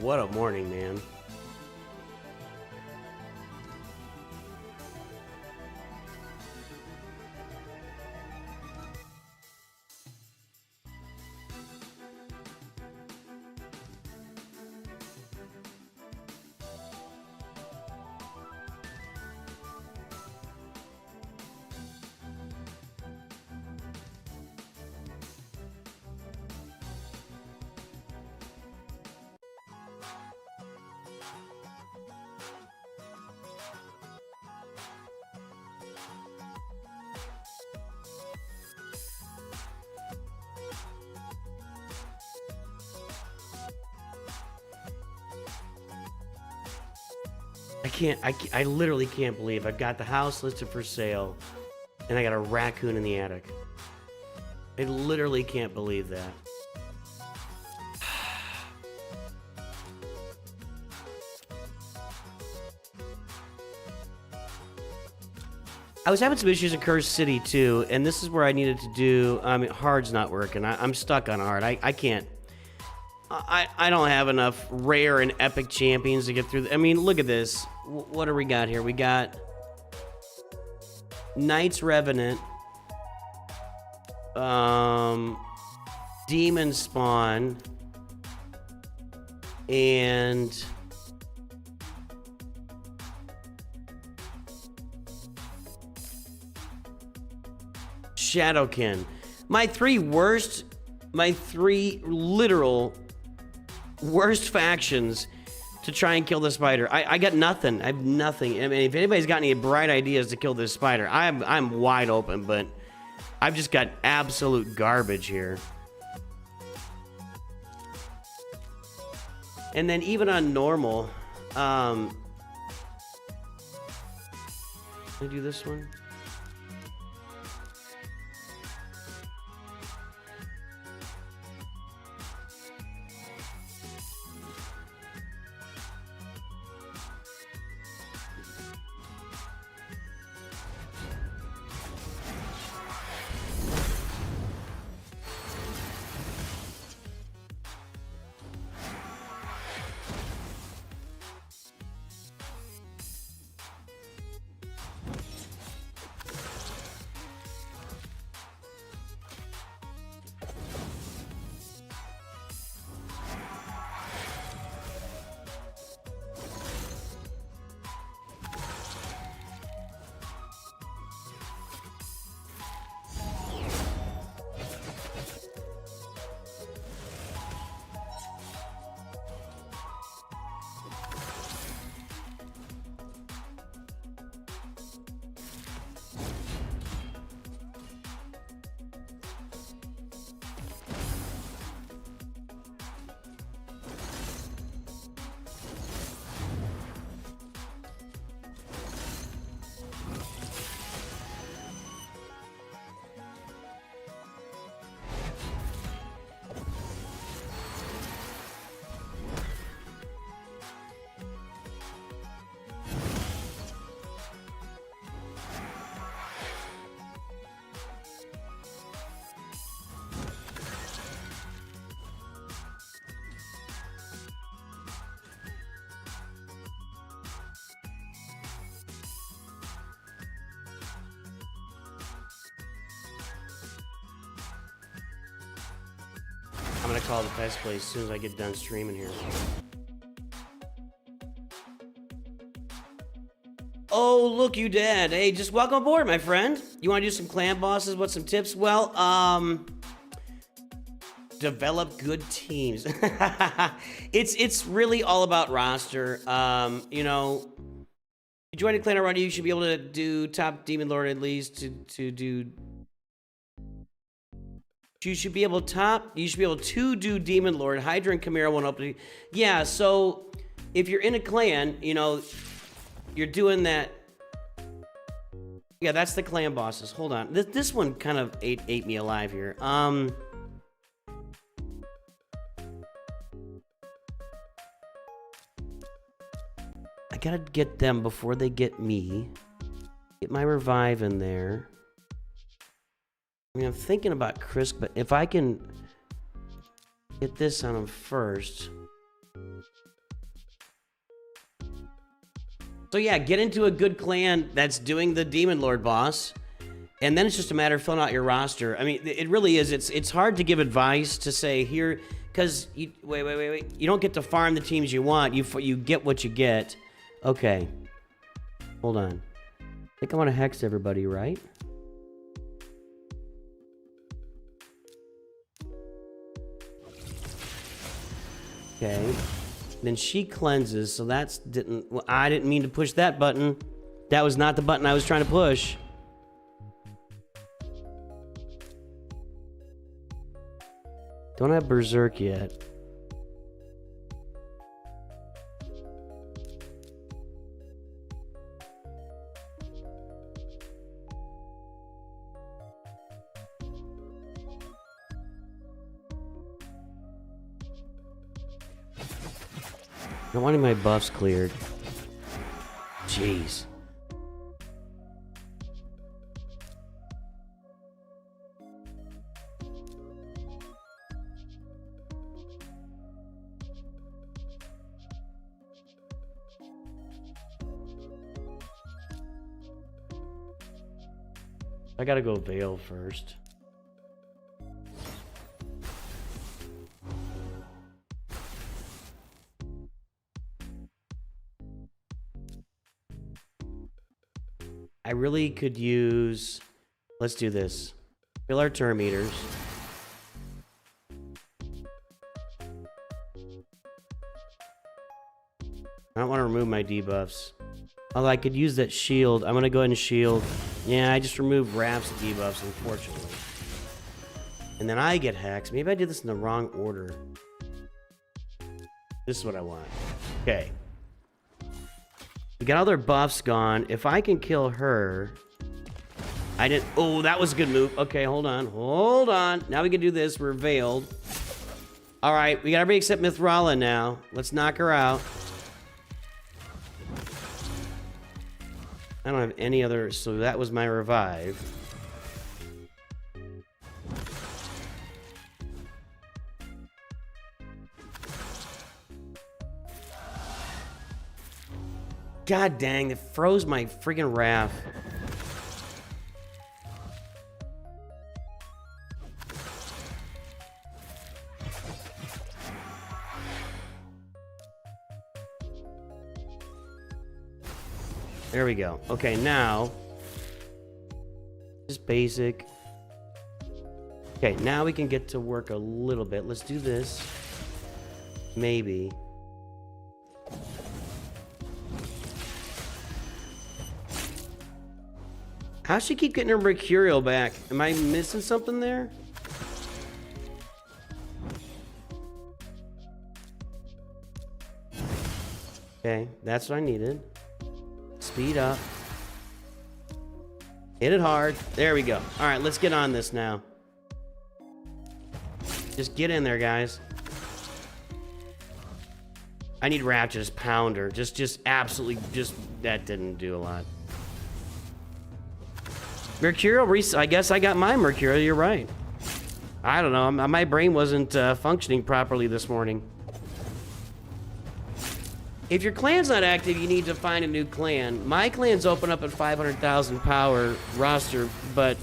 What a morning, man. I literally can't believe I've got the house listed for sale and I got a raccoon in the attic. I literally can't believe that. I was having some issues in Curse City too, and this is where I needed to do, hard's not working. I'm stuck on hard. I can't. I don't have enough rare and epic champions to get through. I mean, look at this. What do we got here? We got Knight's Revenant, Demon Spawn, and Shadowkin. My three literal worst factions to try and kill the spider. I got nothing. I have nothing. I mean, if anybody's got any bright ideas to kill this spider, I'm wide open, but I've just got absolute garbage here. And then even on normal, can I do this one? I'm gonna call the best place as soon as I get done streaming here. Oh, look, you dad. Hey, just welcome aboard, my friend. You want to do some clan bosses? What's some tips? Well, develop good teams. It's really all about roster. You know, you join a clan already, you should be able to do top Demon Lord at least to do. You should be able to do Demon Lord. Hydra and Chimera won't open. Yeah, so if you're in a clan, you know, you're doing that. Yeah, that's the clan bosses. Hold on. This one kind of ate me alive here. I gotta get them before they get me. Get my revive in there. I mean, I'm thinking about Chris, but if I can get this on him first. So yeah, get into a good clan that's doing the Demon Lord boss. And then it's just a matter of filling out your roster. I mean, it really is. It's hard to give advice to say here, because wait. You don't get to farm the teams you want. You get what you get. Okay. Hold on. I think I want to hex everybody, right? Okay, then she cleanses, so I didn't mean to push that button. That was not the button I was trying to push. Don't have Berserk yet. I'm wanting my buffs cleared. Jeez. I gotta go Veil first. I really could use... Let's do this. Fill our turn meters. I don't want to remove my debuffs. Although I could use that shield. I'm going to go ahead and shield. Yeah, I just removed Raph's debuffs, unfortunately. And then I get hexed. Maybe I did this in the wrong order. This is what I want. Okay. We got all their buffs gone. If I can kill her... I didn't... Oh, that was a good move. Okay, hold on. Hold on. Now we can do this. We're veiled. All right, we got everybody except Mithrala now. Let's knock her out. I don't have any other... So that was my revive. God dang, it froze my friggin' Raph. There we go. Okay, now... Just basic. Okay, now we can get to work a little bit. Let's do this. Maybe. How's she keep getting her Mercurial back? Am I missing something there? Okay, that's what I needed. Speed up. Hit it hard. There we go. All right, let's get on this now. Just get in there, guys. I need Raph to just pound her. Just absolutely, that didn't do a lot. Mercurial, I guess I got my Mercurial, you're right. I don't know, my brain wasn't functioning properly this morning. If your clan's not active, you need to find a new clan. My clan's open up at 500,000 power roster, but...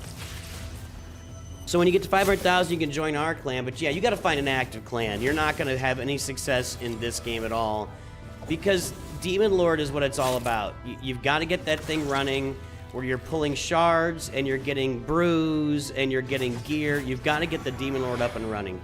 So when you get to 500,000, you can join our clan, but yeah, you gotta find an active clan. You're not gonna have any success in this game at all, because Demon Lord is what it's all about. You've gotta get that thing running, where you're pulling shards, and you're getting brews, and you're getting gear. You've gotta get the Demon Lord up and running.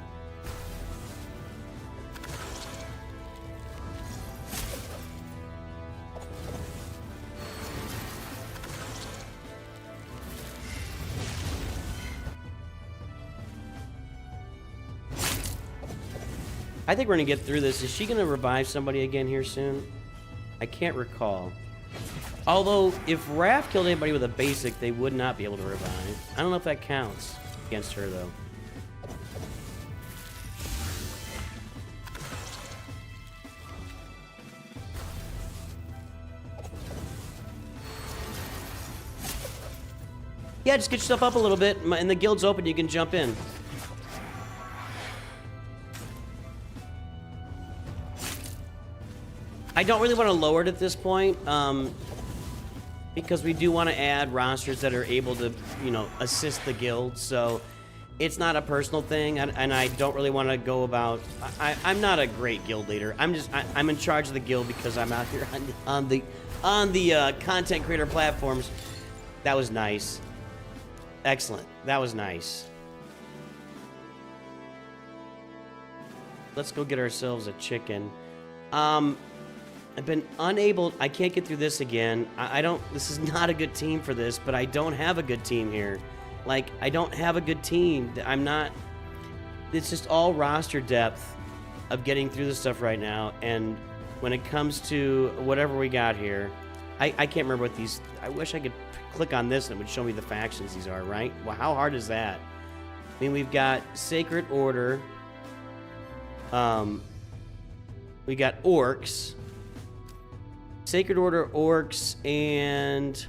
I think we're gonna get through this. Is she gonna revive somebody again here soon? I can't recall. Although, if Raph killed anybody with a basic, they would not be able to revive. I don't know if that counts against her, though. Yeah, just get yourself up a little bit, and the guild's open, you can jump in. I don't really want to lower it at this point, because we do want to add rosters that are able to, you know, assist the guild, so it's not a personal thing, and I don't really want to go about... I'm not a great guild leader. I'm in charge of the guild because I'm out here on the content creator platforms. That was nice. Excellent. That was nice. Let's go get ourselves a chicken. I've been unable... I can't get through this again. This is not a good team for this, but I don't have a good team here. Like, I don't have a good team. I'm not... It's just all roster depth of getting through this stuff right now, and when it comes to whatever we got here, I can't remember what these... I wish I could click on this and it would show me the factions these are, right? Well, how hard is that? I mean, we've got Sacred Order. We got Orcs. Sacred Order, Orcs, and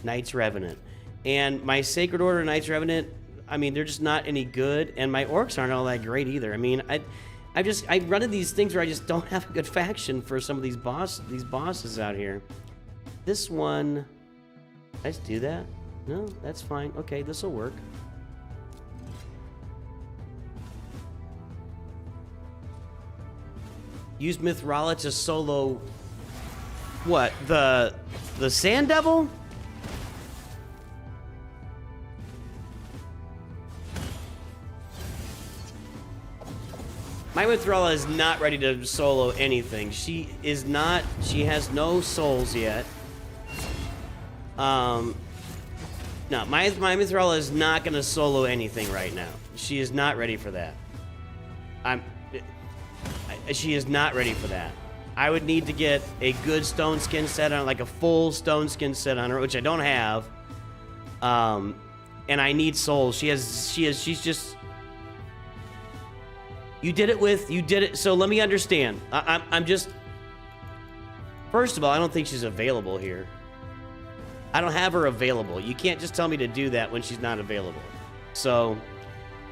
Knights Revenant. And my Sacred Order, Knights Revenant, I mean, they're just not any good, and my Orcs aren't all that great either. I mean, I run into these things where I just don't have a good faction for some of these bosses out here. This one, I just do that? No, that's fine. Okay, this will work. Use Mithrala to solo... What? The Sand Devil? My Mithrala is not ready to solo anything. She is not... She has no souls yet. No, my Mithrala is not going to solo anything right now. She is not ready for that. She is not ready for that. I would need to get a good stone skin set on, like a full stone skin set on her, which I don't have. And I need souls. She's just... You did it. So let me understand. I'm just... First of all, I don't think she's available here. I don't have her available. You can't just tell me to do that when she's not available. So,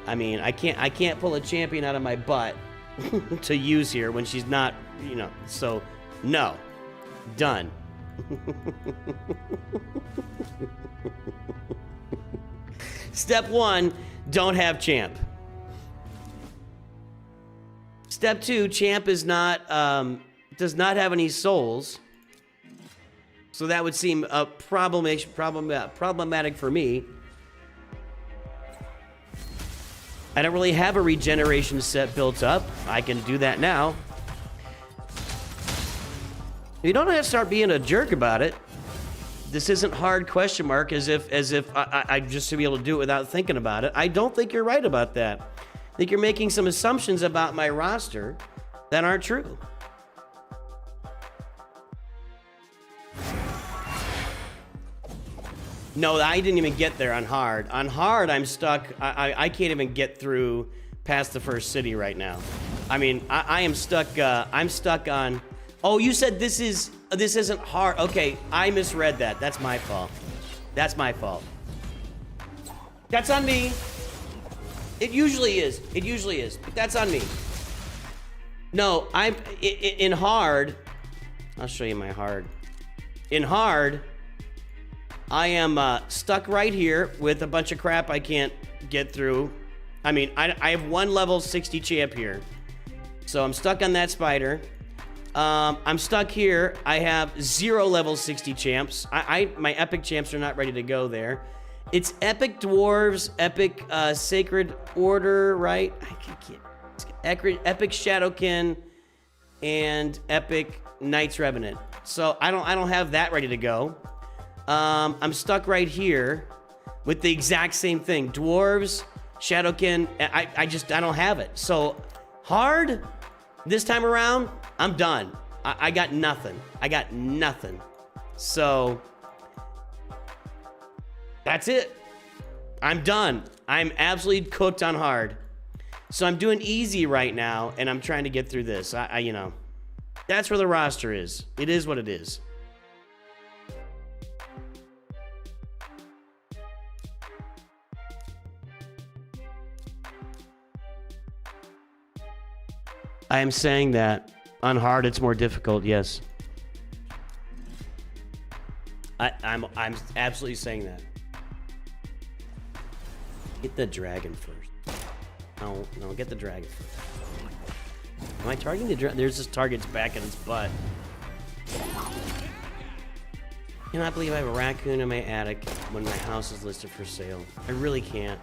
I mean, I can't pull a champion out of my butt to use here when she's not, you know. So, no. Done. Step 1, don't have champ. Step 2, champ is not does not have any souls. So that would seem problematic for me. I don't really have a regeneration set built up. I can do that now. You don't have to start being a jerk about it. This isn't hard question mark as if I just to be able to do it without thinking about it. I don't think you're right about that. I think you're making some assumptions about my roster that aren't true. No, I didn't even get there on hard. On hard, I'm stuck. I can't even get through past the first city right now. I mean, I am stuck. I'm stuck on... Oh, you said this isn't hard. Okay, I misread that. That's my fault. That's my fault. That's on me. It usually is. It usually is. But that's on me. No, I'm... In hard... I'll show you my hard. In hard... I am stuck right here with a bunch of crap I can't get through. I mean, I have one level 60 champ here. So I'm stuck on that spider. I'm stuck here. I have 0 level 60 champs. My epic champs are not ready to go there. It's epic dwarves, epic sacred order, right? Epic shadowkin and epic knights revenant. So I don't have that ready to go. I'm stuck right here with the exact same thing. Dwarves, Shadowkin, I don't have it. So hard, this time around, I'm done. I got nothing. I got nothing. So that's it. I'm done. I'm absolutely cooked on hard. So I'm doing easy right now, and I'm trying to get through this. You know, that's where the roster is. It is what it is. I am saying that on hard it's more difficult, yes. I'm absolutely saying that. Get the dragon first. No, get the dragon first. Am I targeting the dragon? There's this target's back in its butt. Cannot believe I have a raccoon in my attic when my house is listed for sale. I really can't.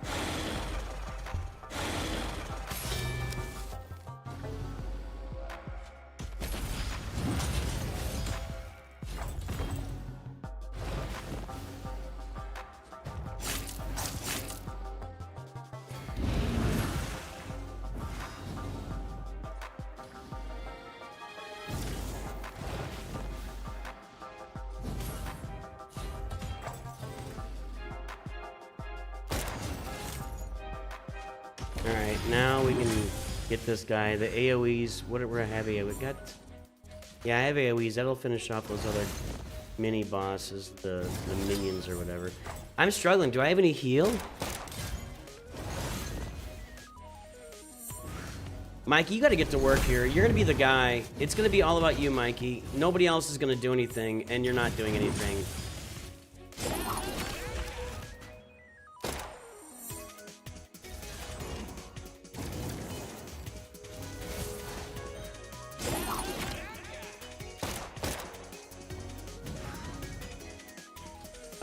Alright, now we can get this guy. The AoEs, what do we have AoE? Yeah, I have AoEs. That'll finish off those other mini bosses, the minions or whatever. I'm struggling. Do I have any heal? Mikey, you gotta get to work here. You're gonna be the guy. It's gonna be all about you, Mikey. Nobody else is gonna do anything, and you're not doing anything.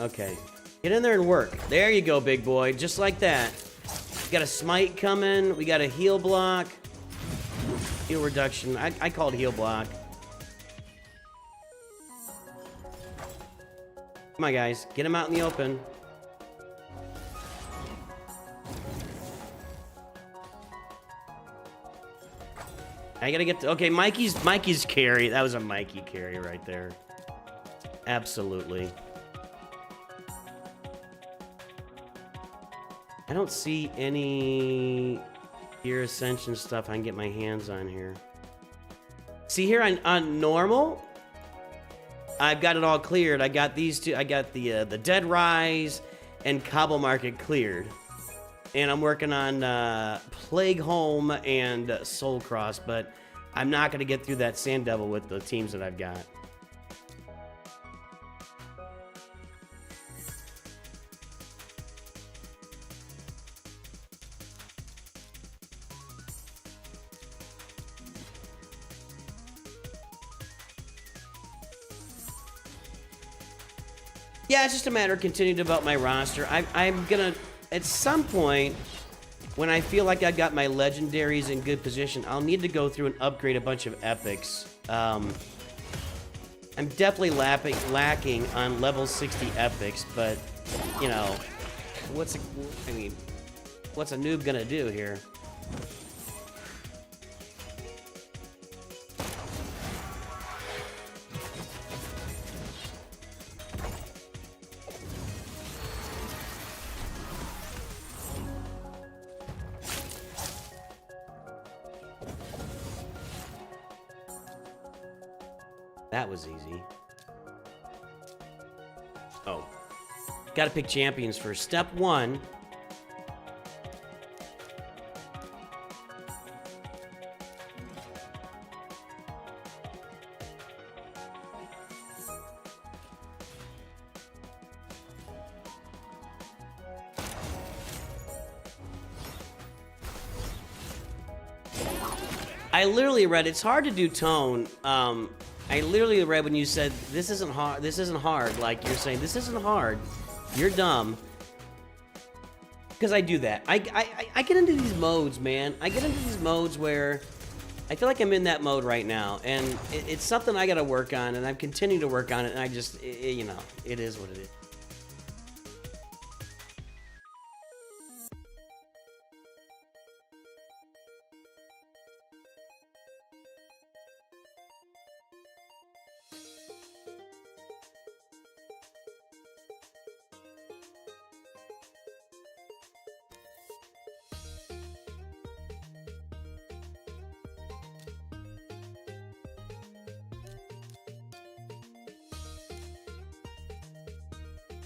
Okay. Get in there and work. There you go, big boy. Just like that. We got a smite coming. We got a heal block. Heal reduction. I call it heal block. Come on, guys. Get him out in the open. I gotta get to... Okay, Mikey's carry. That was a Mikey carry right there. Absolutely. I don't see any Gear Ascension stuff I can get my hands on here. See here on normal, I've got it all cleared. I got these two. I got the Dead Rise and Cobble Market cleared. And I'm working on Plague Home and Soul Cross, but I'm not going to get through that Sand Devil with the teams that I've got. Yeah, it's just a matter of continuing to develop my roster. I'm going to... At some point, when I feel like I've got my legendaries in good position, I'll need to go through and upgrade a bunch of epics. I'm definitely lacking on level 60 epics, but, you know, what's a noob gonna do here? That was easy. Oh. Gotta pick champions first. Step 1. I literally read, it's hard to do tone. I literally read when you said, this isn't hard, like you're saying, this isn't hard, you're dumb. Because I do that. I get into these modes, man. I get into these modes where I feel like I'm in that mode right now, and it's something I gotta work on, and I'm continuing to work on it, and I just, you know, it is what it is.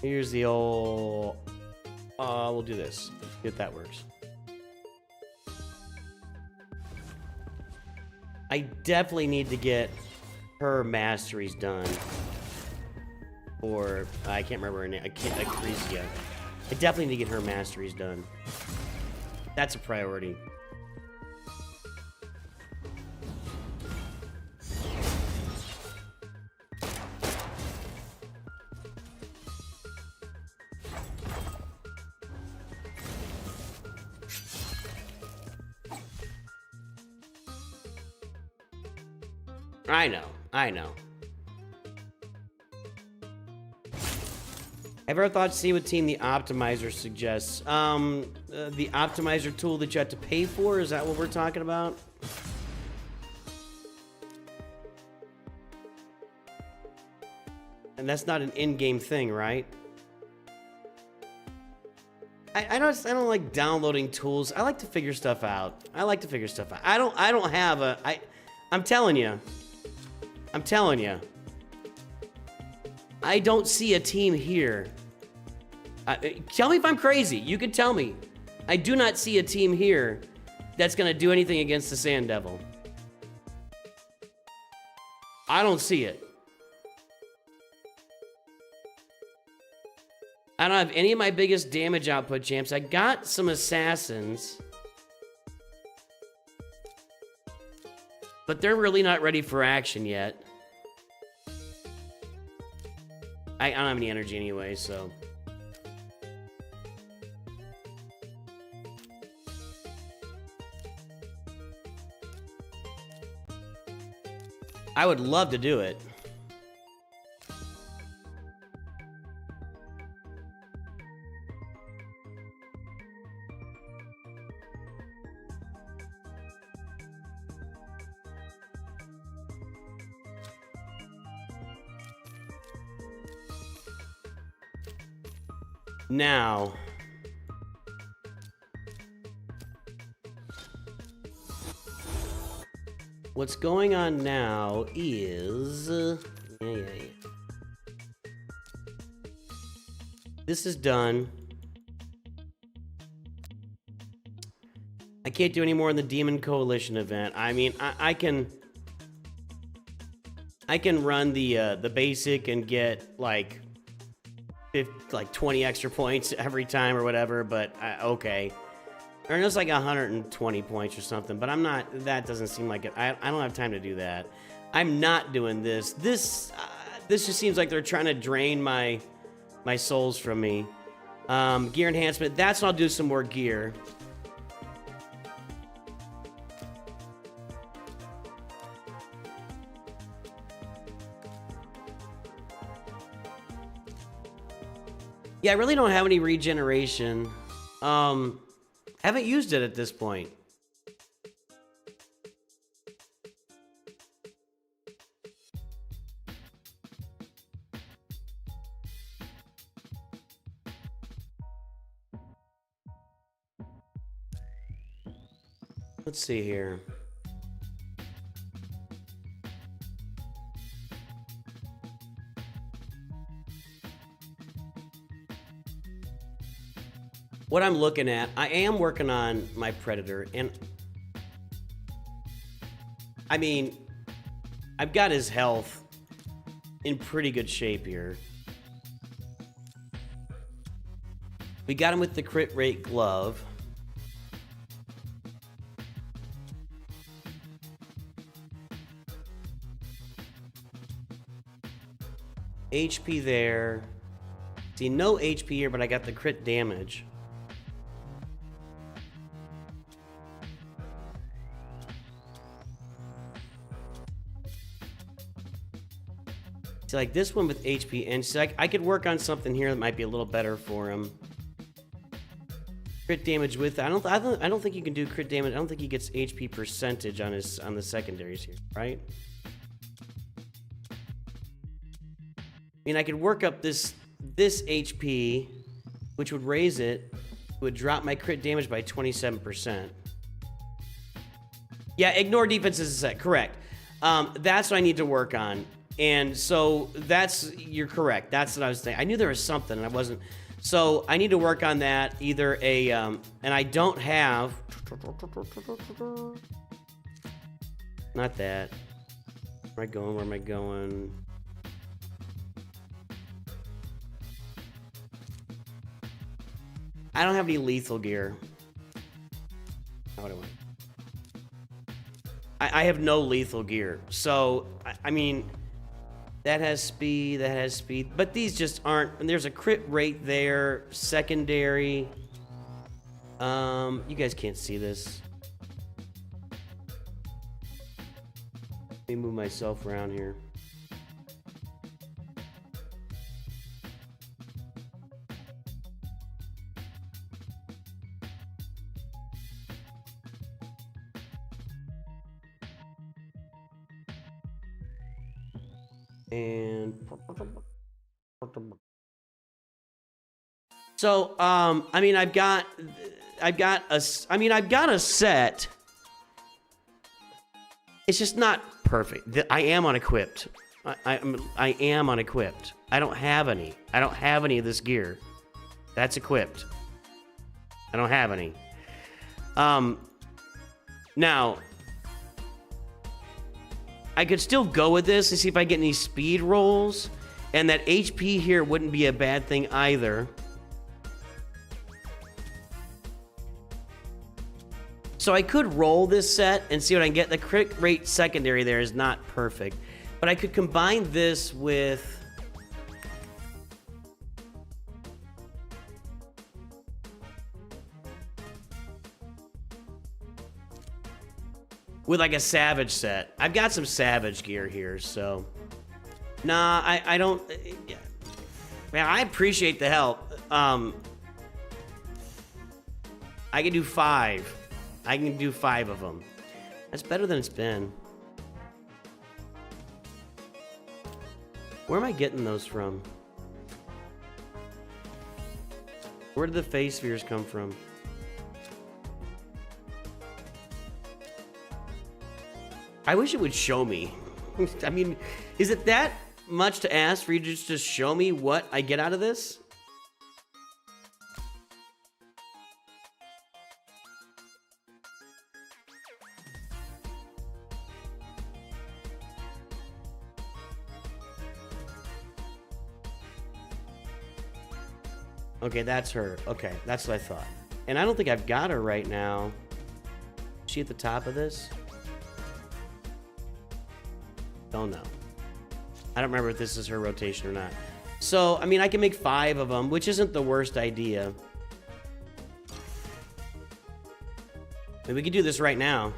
Here's the old... we'll do this. See if that works. I definitely need to get her masteries done. Or... I can't remember her name. Acrisia. I definitely need to get her masteries done. That's a priority. I know. Ever thought to see what team the optimizer suggests? The optimizer tool that you have to pay for? Is that what we're talking about? And that's not an in-game thing, right? I don't like downloading tools. I like to figure stuff out. I don't have a... I'm telling you. I don't see a team here. Tell me if I'm crazy. You can tell me. I do not see a team here that's going to do anything against the Sand Devil. I don't see it. I don't have any of my biggest damage output champs. I got some assassins. But they're really not ready for action yet. I don't have any energy anyway, so. I would love to do it. Now, what's going on now is, this is done. I can't do any more in the Demon Coalition event. I mean, I can run the basic and get like 20 extra points every time or whatever, but okay. Or it's like 120 points or something, but I'm not, that doesn't seem like it. I don't have time to do that. I'm not doing this. This just seems like they're trying to drain my souls from me. Gear enhancement, that's when I'll do some more gear. Yeah, I really don't have any regeneration. Haven't used it at this point. Let's see here. What I'm looking at, I am working on my Predator, and I mean, I've got his health in pretty good shape here. We got him with the crit rate glove. HP there. See, no HP here, but I got the crit damage. See, like this one with HP, and so I could work on something here that might be a little better for him. Crit damage with, I don't think you can do crit damage. I don't think he gets HP percentage on the secondaries here, right? I mean, I could work up this HP, which would raise it, would drop my crit damage by 27%. Yeah, ignore defense is a set, correct. That's what I need to work on. And so you're correct. That's what I was thinking. I knew there was something and I wasn't. So I need to work on that. Either and I don't have, not that. Where am I going? Where am I going? I don't have any lethal gear. What do I want? I have no lethal gear. So, I mean, that has speed, but these just aren't, and there's a crit rate there, secondary. You guys can't see this. Let me move myself around here. And so I mean I've got a set. It's just not perfect. I am unequipped. I am unequipped. I don't have any of this gear. That's equipped. I don't have any. Now I could still go with this and see if I get any speed rolls, and that HP here wouldn't be a bad thing either. So I could roll this set and see what I can get. The crit rate secondary there is not perfect, but I could combine this with with like a Savage set. I've got some Savage gear here, so. Nah, I don't. Man, I appreciate the help. I can do 5. I can do 5 of them. That's better than it's been. Where am I getting those from? Where did the face spheres come from? I wish it would show me. I mean, is it that much to ask for you to just show me what I get out of this? Okay, that's her. Okay, that's what I thought. And I don't think I've got her right now. Is she at the top of this? Don't know. I don't remember if this is her rotation or not. So, I mean, I can make 5 of them, which isn't the worst idea. Maybe we could do this right now.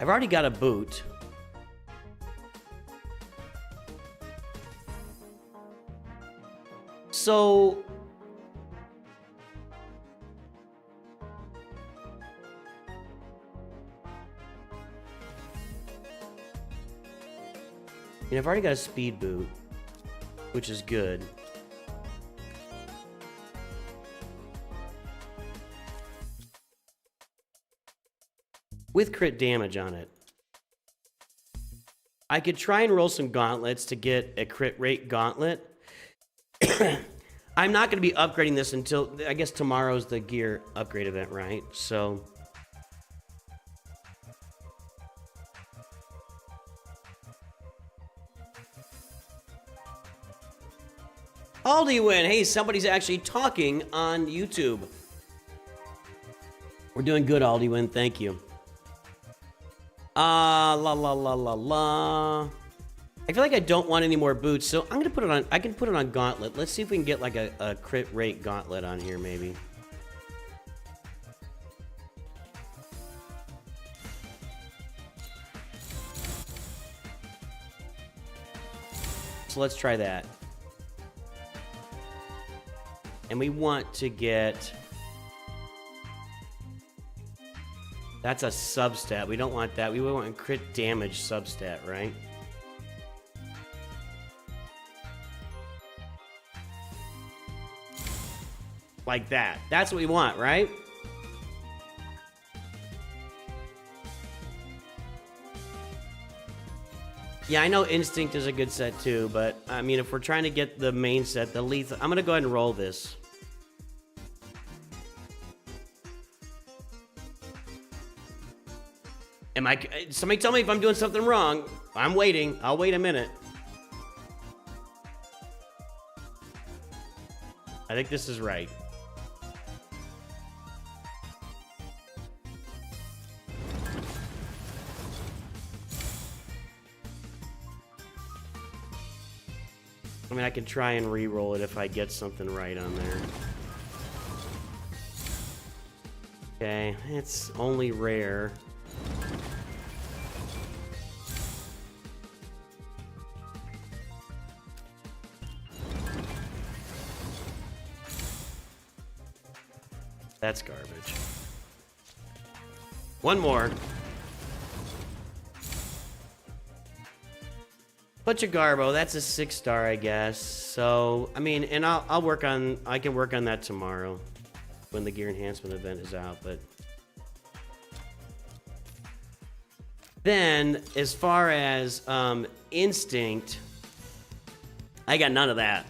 I've already got a boot. So I've already got a speed boot, which is good. With crit damage on it. I could try and roll some gauntlets to get a crit rate gauntlet. I'm not going to be upgrading this until, I guess tomorrow's the gear upgrade event, right? So Aldi win. Hey, somebody's actually talking on YouTube. We're doing good, Aldi win. Thank you. La la la la la. I feel like I don't want any more boots, so I'm gonna put it on. I can put it on gauntlet. Let's see if we can get like a crit rate gauntlet on here, maybe. So let's try that. And we want to get. That's a substat. We don't want that. We want crit damage substat, right? Like that. That's what we want, right? Yeah, I know Instinct is a good set too, but I mean, if we're trying to get the main set, the lethal, I'm gonna go ahead and roll this. Somebody tell me if I'm doing something wrong. I'm waiting. I'll wait a minute. I think this is right. I mean, I can try and re-roll it if I get something right on there. Okay, it's only rare. That's garbage. One more. Bunch of Garbo. That's a 6-star, I guess. So, I mean, and I'll work on. I can work on that tomorrow when the gear enhancement event is out. But then, as far as instinct, I got none of that.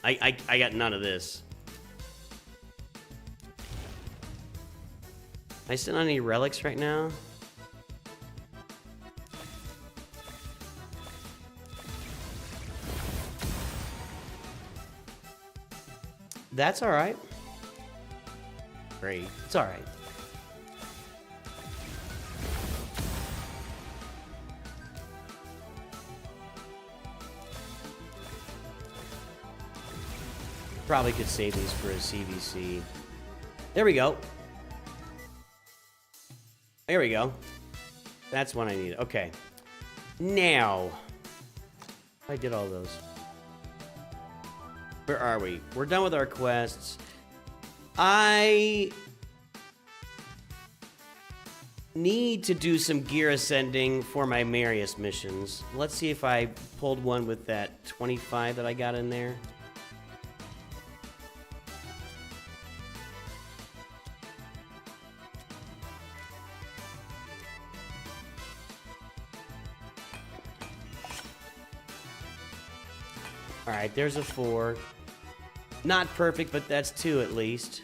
I got none of this. Am I sitting on any relics right now? That's all right. Great. It's all right. Probably could save these for a CVC. There we go. There we go. That's what I need. Okay. Now. I did all those. Where are we? We're done with our quests. I need to do some gear ascending for my Marius missions. Let's see if I pulled one with that 25 that I got in there. All right, there's a 4. Not perfect, but that's 2 at least.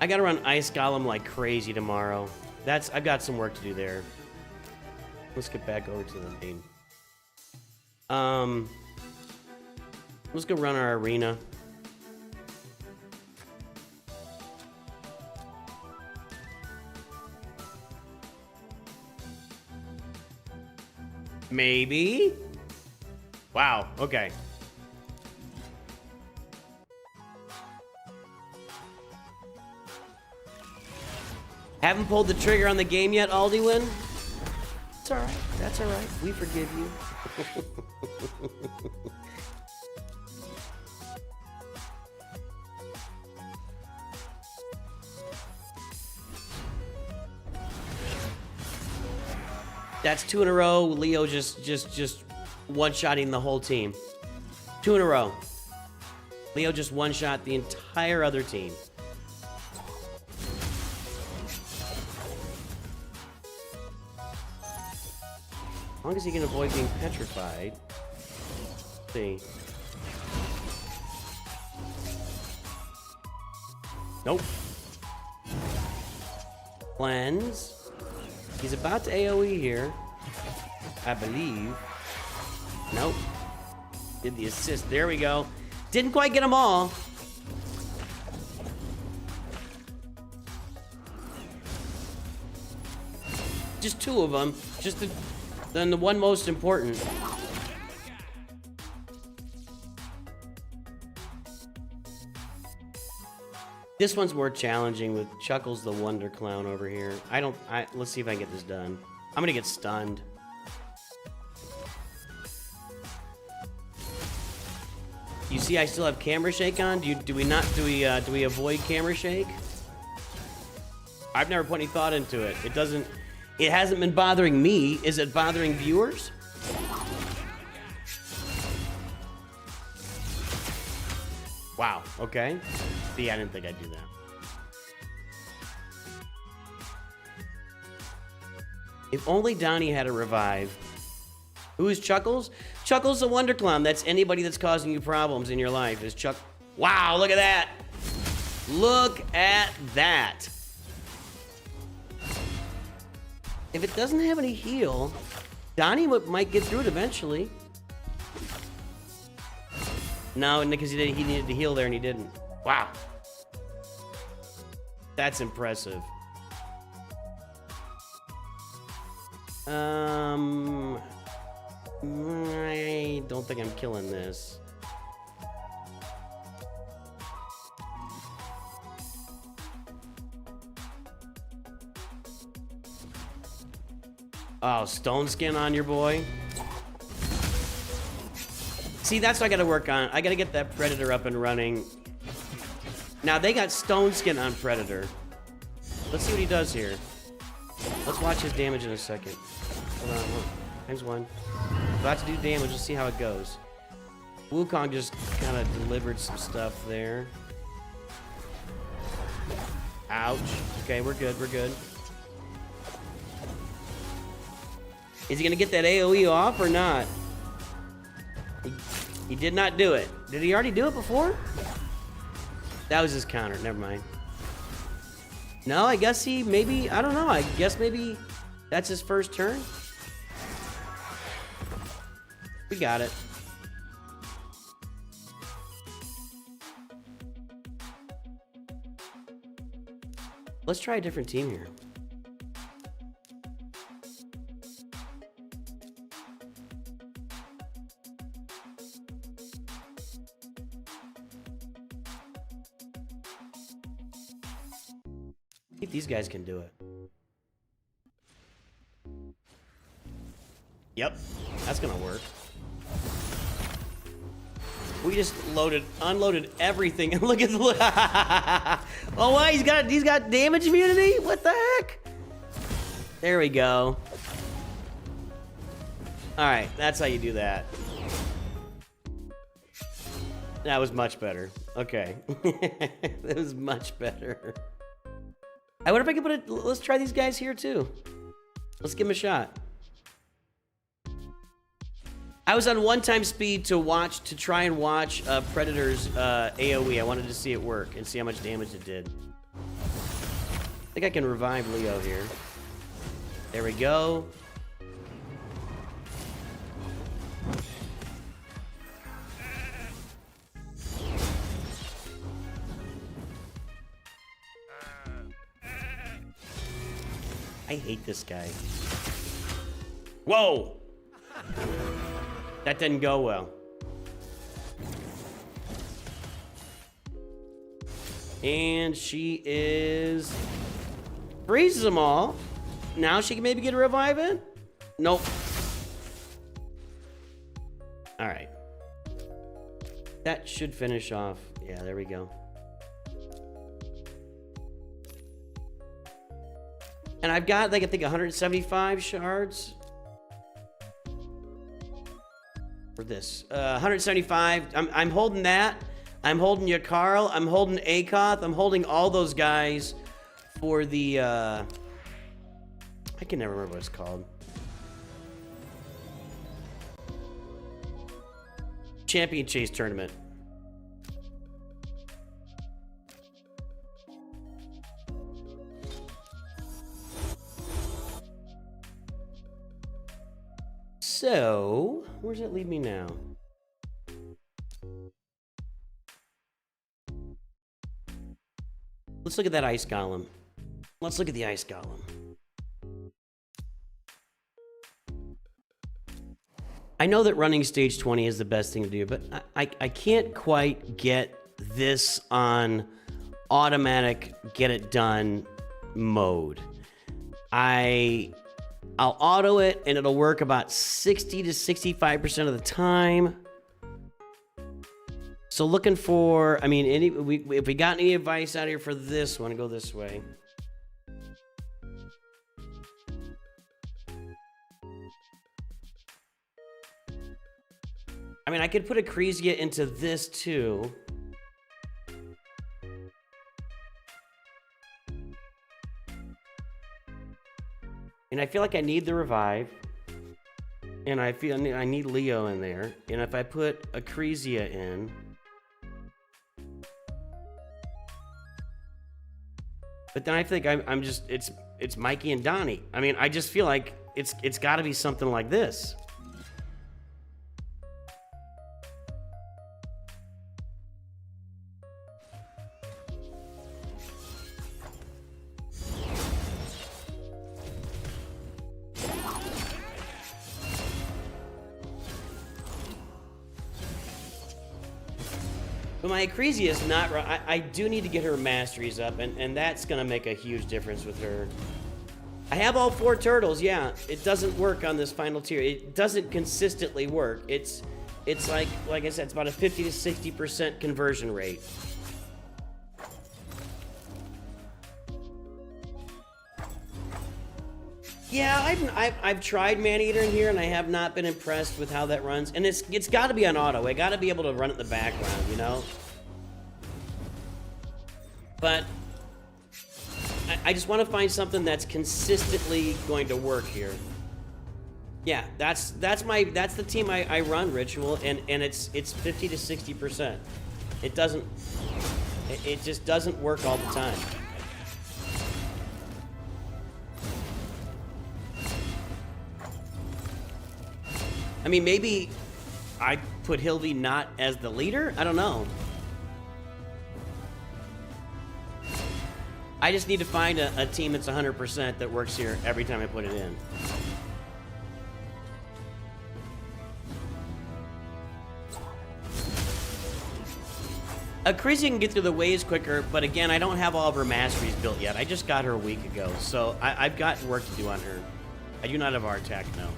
I gotta run Ice Golem like crazy tomorrow. I've got some work to do there. Let's get back over to the main. Let's go run our arena. Maybe? Wow, okay. Haven't pulled the trigger on the game yet, Aldywin? It's alright, that's alright. We forgive you. That's 2 in a row. Leo just one-shotting the whole team. 2 in a row. Leo just one-shot the entire other team. As long as he can avoid being petrified. Let's see. Nope. Cleanse. He's about to AoE here, I believe. Nope. Did the assist. There we go. Didn't quite get them all. Just 2 of them. Just then the one most important. This one's more challenging with Chuckles the Wonder Clown over here. Let's see if I can get this done. I'm gonna get stunned. You see I still have camera shake on? Do we avoid camera shake? I've never put any thought into it. It hasn't been bothering me. Is it bothering viewers? Wow, okay. See, I didn't think I'd do that. If only Donnie had a revive. Who is Chuckles? Chuckles the Wonder Clown. That's anybody that's causing you problems in your life is Chuck. Wow, look at that. Look at that. If it doesn't have any heal, Donnie might get through it eventually. No, because he needed to heal there and he didn't. Wow. That's impressive. I don't think I'm killing this. Oh, stone skin on your boy. See, that's what I gotta work on. I gotta get that Predator up and running. Now, they got stone skin on Predator. Let's see what he does here. Let's watch his damage in a second. Hold on, times 1. About to do damage, let's see how it goes. Wukong just kind of delivered some stuff there. Ouch. Okay, we're good, we're good. Is he gonna get that AoE off or not? He did not do it. Did he already do it before? That was his counter, never mind. No, I guess he maybe, I don't know, I guess maybe that's his first turn. We got it. Let's try a different team here. See if these guys can do it. Yep, that's gonna work. We just unloaded everything, and look at the oh, why he's got damage immunity? What the heck? There we go. All right, that's how you do that. That was much better. Okay, that was much better. I wonder if I could put it. Let's try these guys here too. Let's give them a shot. I was on one-time speed to try and watch Predator's AoE. I wanted to see it work and see how much damage it did. I think I can revive Leo here. There we go. I hate this guy. Whoa! That didn't go well. And she is... freezes them all. Now she can maybe get a revive in? Nope. Alright. That should finish off. Yeah, there we go. And I've got, like, I think 175 shards. For this. 175. I'm holding that. I'm holding Yakarl. I'm holding Akoth. I'm holding all those guys for the, I can never remember what it's called. Champion Chase Tournament. So, where does that leave me now? Let's look at that ice golem. Let's look at the ice golem. I know that running stage 20 is the best thing to do, but I can't quite get this on automatic get it done mode. I'll auto it and it'll work about 60 to 65% of the time. So looking for, I mean, if we got any advice out here for this one, go this way. I mean, I could put a Crezia into this too. And I feel like I need the revive. And I feel I need Leo in there. And if I put a Crezia in. But then I think I'm just, it's Mikey and Donnie. I mean, I just feel like it's got to be something like this. But my Crezia is not right. I do need to get her masteries up, and that's going to make a huge difference with her. I have all 4 turtles, yeah. It doesn't work on this final tier. It doesn't consistently work. It's like I said, it's about a 50 to 60% conversion rate. Yeah, I've tried Maneater in here, and I have not been impressed with how that runs. And it's got to be on auto. I got to be able to run it in the background, you know. But I just want to find something that's consistently going to work here. Yeah, that's the team I run, Ritual, and it's 50 to 60%. It just doesn't work all the time. I mean, maybe I put Hildy not as the leader? I don't know. I just need to find a team that's 100% that works here every time I put it in. Crazy can get through the waves quicker, but again, I don't have all of her masteries built yet. I just got her a week ago, so I've got work to do on her. I do not have our attack, no.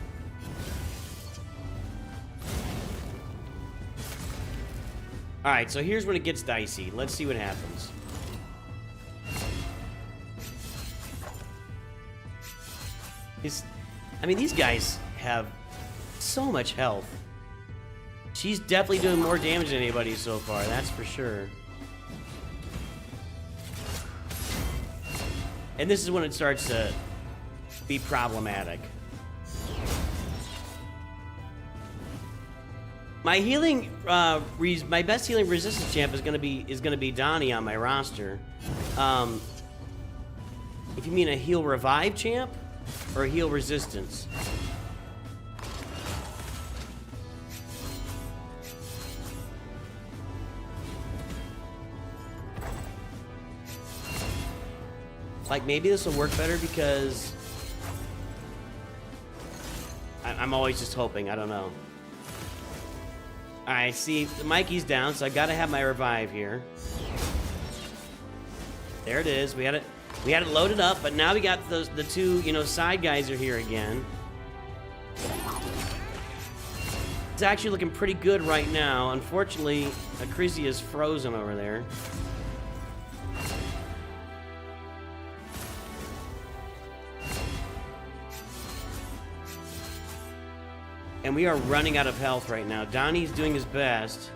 Alright, so here's when it gets dicey. Let's see what happens. I mean, these guys have so much health. She's definitely doing more damage than anybody so far, that's for sure. And this is when it starts to be problematic. My healing, my best healing resistance champ is gonna be Donnie on my roster. If you mean a heal revive champ or a heal resistance. Like, maybe this will work better because I'm always just hoping. I don't know. Alright, see, Mikey's down, so I gotta have my revive here. There it is. We had it loaded up, but now we got the two, you know, side guys are here again. It's actually looking pretty good right now. Unfortunately, Akrisi is frozen over there. And we are running out of health right now. Donnie's doing his best.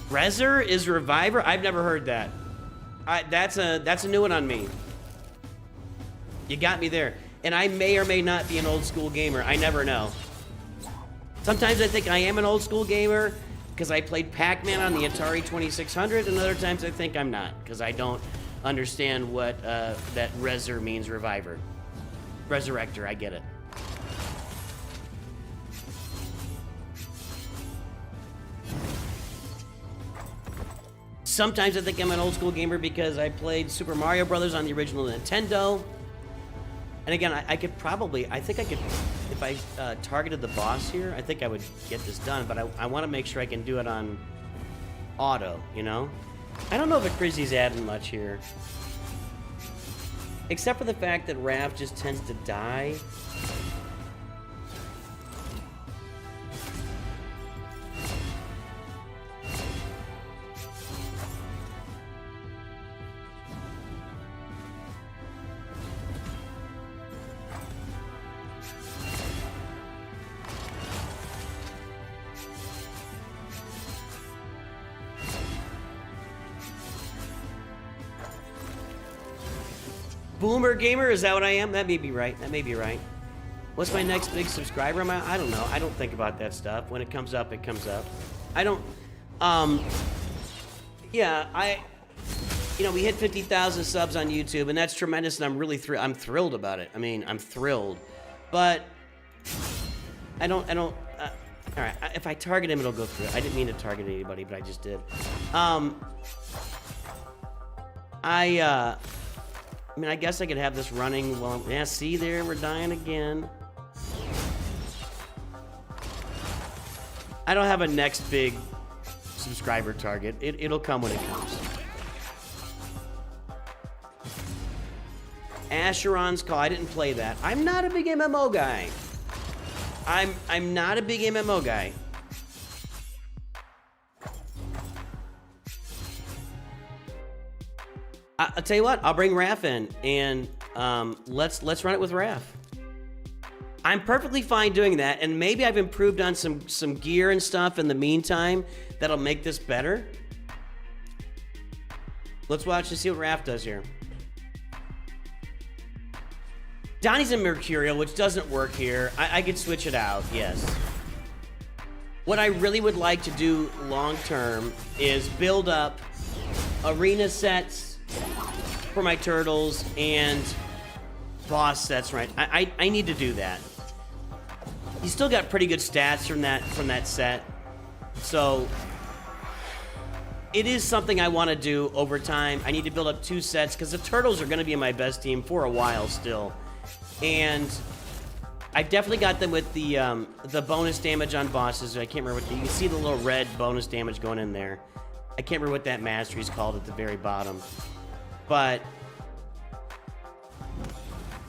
Rezer is Reviver? I've never heard that. That's a new one on me. You got me there. And I may or may not be an old school gamer. I never know. Sometimes I think I am an old school gamer because I played Pac-Man on the Atari 2600, and other times I think I'm not because I don't understand what that Rezer means, Reviver. Resurrector, I get it. Sometimes I think I'm an old school gamer because I played Super Mario Brothers on the original Nintendo. And again, I think I could, if I targeted the boss here, I think I would get this done, but I want to make sure I can do it on auto, you know? I don't know if Akrisi's adding much here. Except for the fact that Raph just tends to die. Boomer gamer, is that what I am? That may be right. That may be right. What's my next big subscriber amount? I don't know. I don't think about that stuff. When it comes up, it comes up. I don't, yeah, you know, we hit 50,000 subs on YouTube, and that's tremendous, and I'm really I'm thrilled about it. I mean, I'm thrilled. But all right, if I target him, it'll go through. I didn't mean to target anybody, but I just did. I mean, I guess I could have this running while yeah, see there, we're dying again. I don't have a next big subscriber target. It'll come when it comes. Asheron's Call, I didn't play that. I'm not a big MMO guy. I'm not a big MMO guy. I'll tell you what, I'll bring Raph in, and let's run it with Raph. I'm perfectly fine doing that, and maybe I've improved on some gear and stuff in the meantime that'll make this better. Let's watch and see what Raph does here. Donnie's a Mercurial, which doesn't work here. I could switch it out, yes. What I really would like to do long term is build up arena sets for my turtles and boss sets, right? I need to do that. He's still got pretty good stats from that set. So it is something I want to do over time. I need to build up 2 sets because the turtles are going to be my best team for a while still. And I've definitely got them with the bonus damage on bosses. I can't remember what you can see the little red bonus damage going in there. I can't remember what that mastery is called at the very bottom. But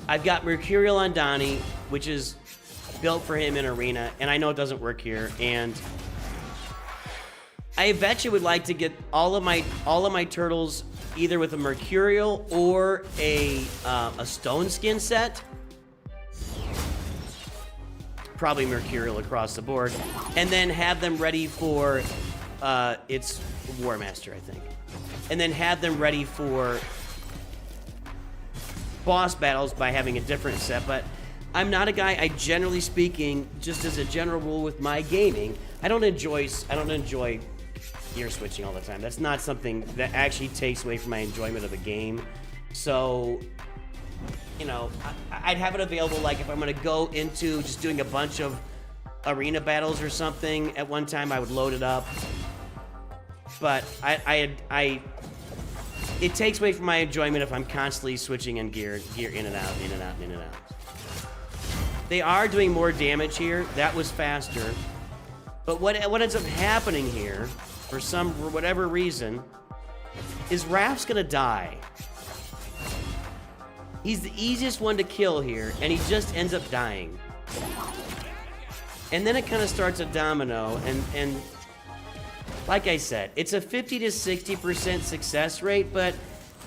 I've got Mercurial on Donnie, which is built for him in Arena, and I know it doesn't work here. And I eventually would like to get all of my turtles either with a Mercurial or a Stone Skin set. Probably Mercurial across the board, and then have them ready for it's War Master, I think, and then have them ready for boss battles by having a different set. But I'm not a guy, I generally speaking, just as a general rule with my gaming, I don't enjoy gear switching all the time. That's not something that actually takes away from my enjoyment of the game. So, you know, I'd have it available, like if I'm going to go into just doing a bunch of arena battles or something at one time, I would load it up. But it takes away from my enjoyment if I'm constantly switching in gear in and out, in and out, in and out. They are doing more damage here. That was faster. But what ends up happening here, for whatever reason, is Raph's gonna die. He's the easiest one to kill here, and he just ends up dying. And then it kind of starts a domino, and like I said, it's a 50 to 60% success rate, but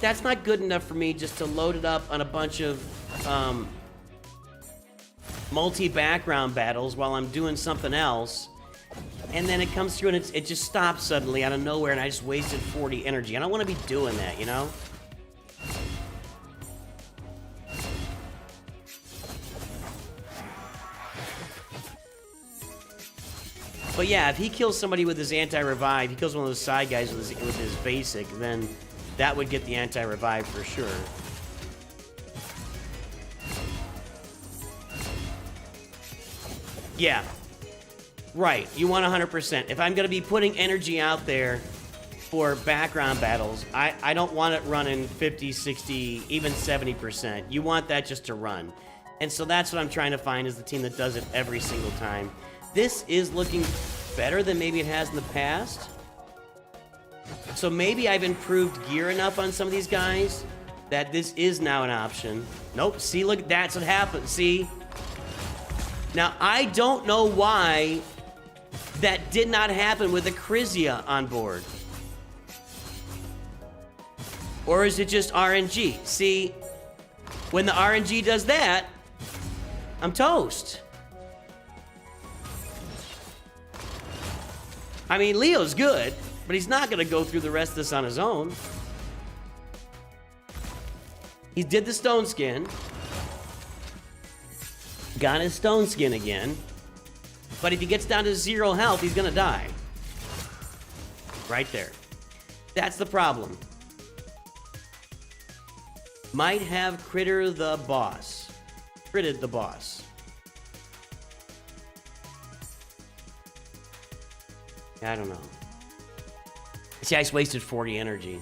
that's not good enough for me just to load it up on a bunch of multi-background battles while I'm doing something else. And then it comes through and it just stops suddenly out of nowhere, and I just wasted 40 energy. I don't want to be doing that, you know? But yeah, if he kills somebody with his anti-revive, he kills one of those side guys with his basic, then that would get the anti-revive for sure. Yeah. Right, you want 100%. If I'm going to be putting energy out there for background battles, I don't want it running 50, 60, even 70%. You want that just to run. And so that's what I'm trying to find, is the team that does it every single time. This is looking better than maybe it has in the past. So maybe I've improved gear enough on some of these guys that this is now an option. Nope, see, look, that's what happened, see? Now, I don't know why that did not happen with the Crizia on board. Or is it just RNG? See, when the RNG does that, I'm toast. I mean, Leo's good, but he's not going to go through the rest of this on his own. He did the stone skin. Got his stone skin again. But if he gets down to 0 health, he's going to die. Right there. That's the problem. Might have critted the boss. Critted the boss. I don't know. See, I just wasted 40 energy.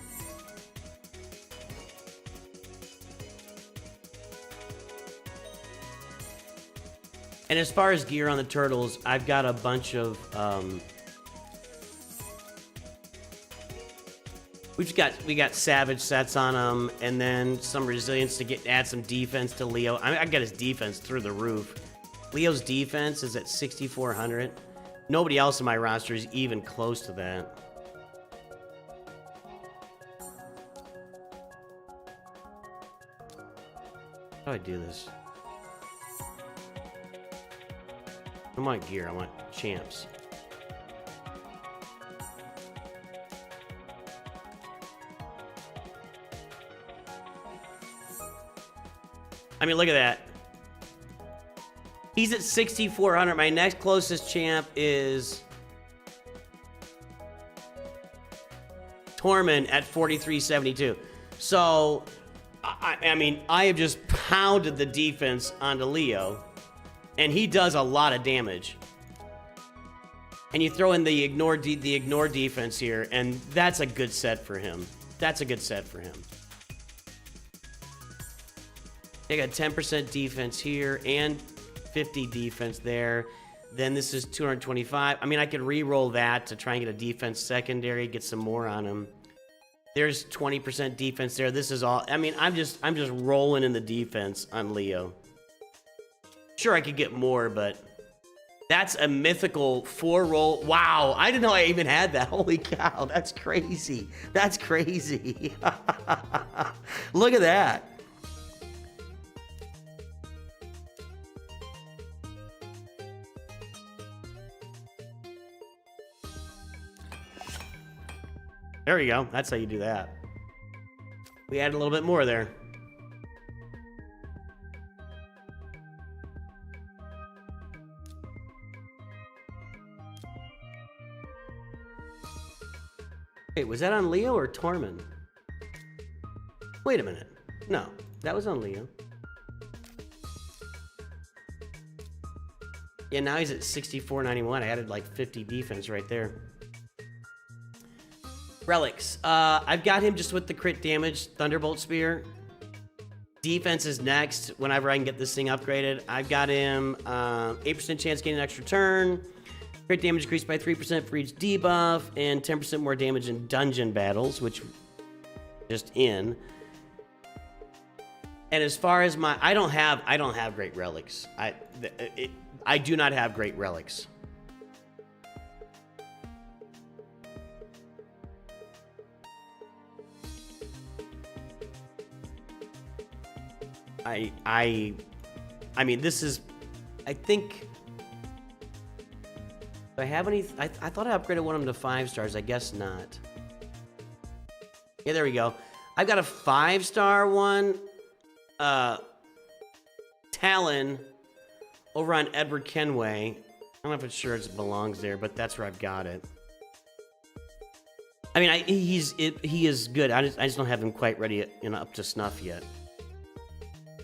And as far as gear on the turtles, I've got a bunch of we got savage sets on them, and then some resilience to add some defense to Leo. I got his defense through the roof. Leo's defense is at 6,400. Nobody else in my roster is even close to that. How do I do this? I don't want gear, I want champs. I mean, look at that. He's at 6,400. My next closest champ is Tormund at 4,372. So I mean, I have just pounded the defense onto Leo, and he does a lot of damage. And you throw in the ignore defense here, and that's a good set for him. That's a good set for him. They got 10% defense here and 50 defense there. Then this is 225. I mean, I could re-roll that to try and get a defense secondary, get some more on him. There's 20% defense there. This is all. I mean, I'm just rolling in the defense on Leo. Sure, I could get more, but that's a mythical 4-roll. Wow, I didn't know I even had that. Holy cow, that's crazy. That's crazy. Look at that. There you go. That's how you do that. We added a little bit more there. Wait, was that on Leo or Tormund? Wait a minute. No, that was on Leo. Yeah, now he's at 64.91. I added like 50 defense right there. Relics. I've got him just with the crit damage, Thunderbolt Spear. Defense is next whenever I can get this thing upgraded. I've got him 8% chance getting an extra turn. Crit damage increased by 3% for each debuff, and 10% more damage in dungeon battles, which just in. And as far as my, I don't have great relics. I do not have great relics. I mean, this is, I think, do I have any? I thought I upgraded one of them to 5 stars. I guess not. Yeah, there we go. I've got a 5-star one. Talon over on Edward Kenway. I don't know if it's sure it belongs there, but that's where I've got it. I mean, he is good. I just don't have him quite ready, up to snuff yet.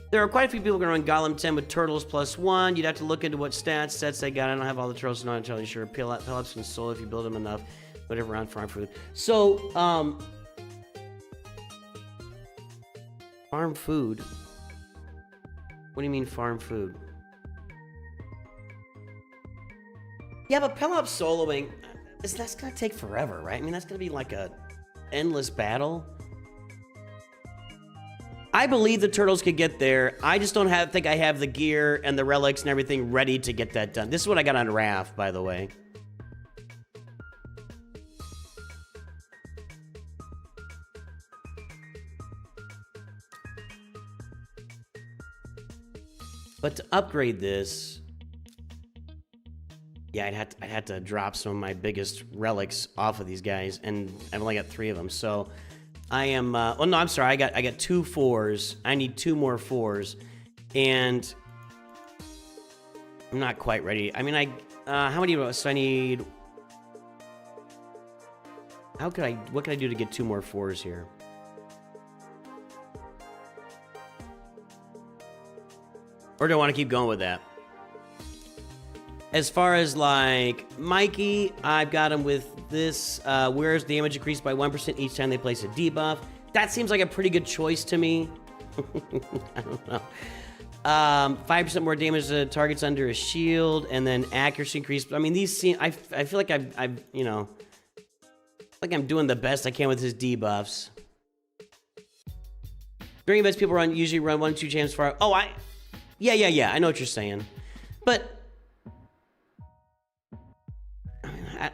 There are quite a few people going to run Golem 10 with turtles +1. You'd have to look into what sets they got. I don't have all the turtles, so I'm not entirely sure. Pell-ups can soul if you build them enough. Whatever on farm food. So, farm food? What do you mean farm food? Yeah, but Pell-up soloing, that's going to take forever, right? I mean, that's going to be like a endless battle. I believe the turtles could get there. I just don't think I have the gear and the relics and everything ready to get that done. This is what I got on Raph, by the way. But to upgrade this, yeah, I'd have to drop some of my biggest relics off of these guys, and I've only got 3 of them, so I am, well, no, I'm sorry. I got 2 4s. I need 2 more 4s. And I'm not quite ready. I mean, how many, so I need, what can I do to get 2 more 4s here? Or do I want to keep going with that? As far as like Mikey, I've got him with this. Where's damage increased by 1% each time they place a debuff? That seems like a pretty good choice to me. I don't know. 5% more damage to targets under a shield, and then accuracy increase. I mean, these seem. I feel like I've like I'm doing the best I can with his debuffs. During events, people usually run 1 or 2 champs for. Oh, yeah. I know what you're saying, but.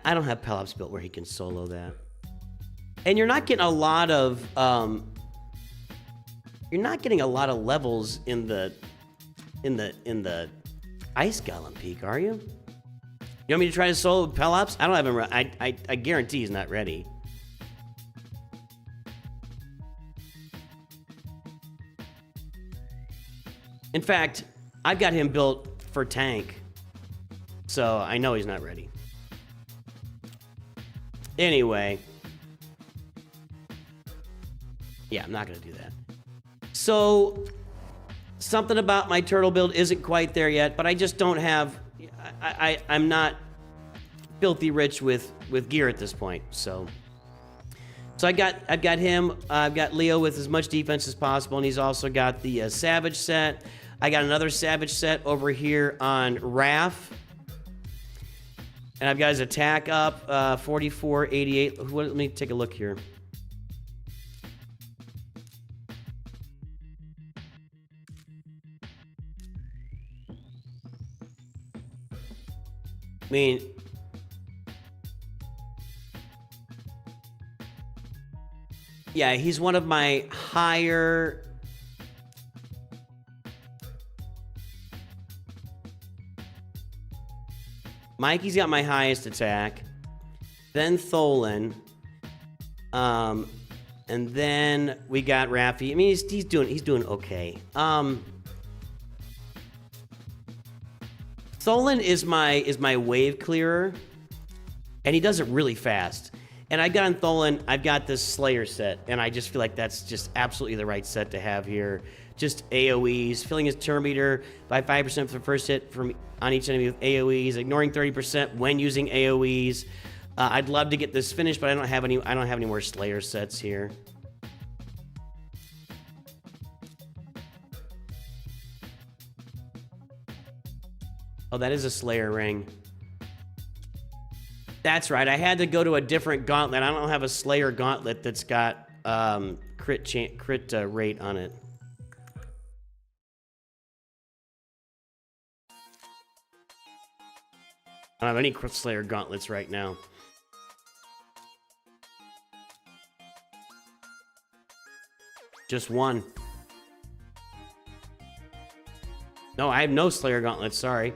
I don't have Pell-ups built where he can solo that. And you're not getting a lot of levels in the Ice Golem Peak, are you? You want me to try to solo with Pell-ups? I don't have him. I guarantee he's not ready. In fact, I've got him built for tank, so I know he's not ready. Anyway. Yeah, I'm not going to do that. So something about my turtle build isn't quite there yet, but I just don't have... I'm not filthy rich with gear at this point, so I've got him. I've got Leo with as much defense as possible, and he's also got the Savage set. I got another Savage set over here on Raph, and I've got his attack up 44, 88. Let me take a look here. I mean, yeah, he's one of my higher... Mikey's got my highest attack, then Tholen, and then we got Raffi. I mean, he's doing okay. Tholen is my wave clearer, and he does it really fast. And I got on Tholen, I've got this Slayer set, and I just feel like that's just absolutely the right set to have here. Just AoEs, filling his turn meter by 5% for the first hit on each enemy with AoEs, ignoring 30% when using AoEs. I'd love to get this finished, but I don't have any more Slayer sets here. Oh, that is a Slayer ring. That's right. I had to go to a different gauntlet. I don't have a Slayer gauntlet that's got crit rate on it. I don't have any Slayer gauntlets right now. Just one. No, I have no Slayer gauntlets, sorry.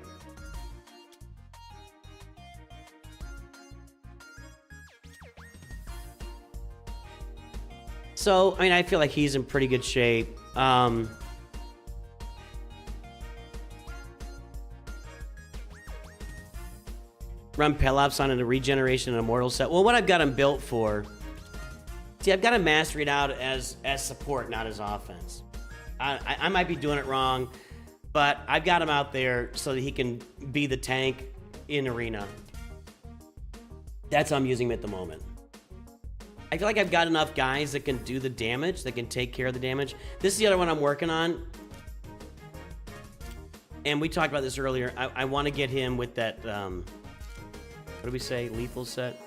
So, I mean, I feel like he's in pretty good shape. Run Pelops on a regeneration and immortal set. Well, what I've got him built for... See, I've got to master it out as support, not as offense. I might be doing it wrong, but I've got him out there so that he can be the tank in arena. That's how I'm using him at the moment. I feel like I've got enough guys that can do the damage, that can take care of the damage. This is the other one I'm working on. And we talked about this earlier. I want to get him with that, what do we say, lethal set?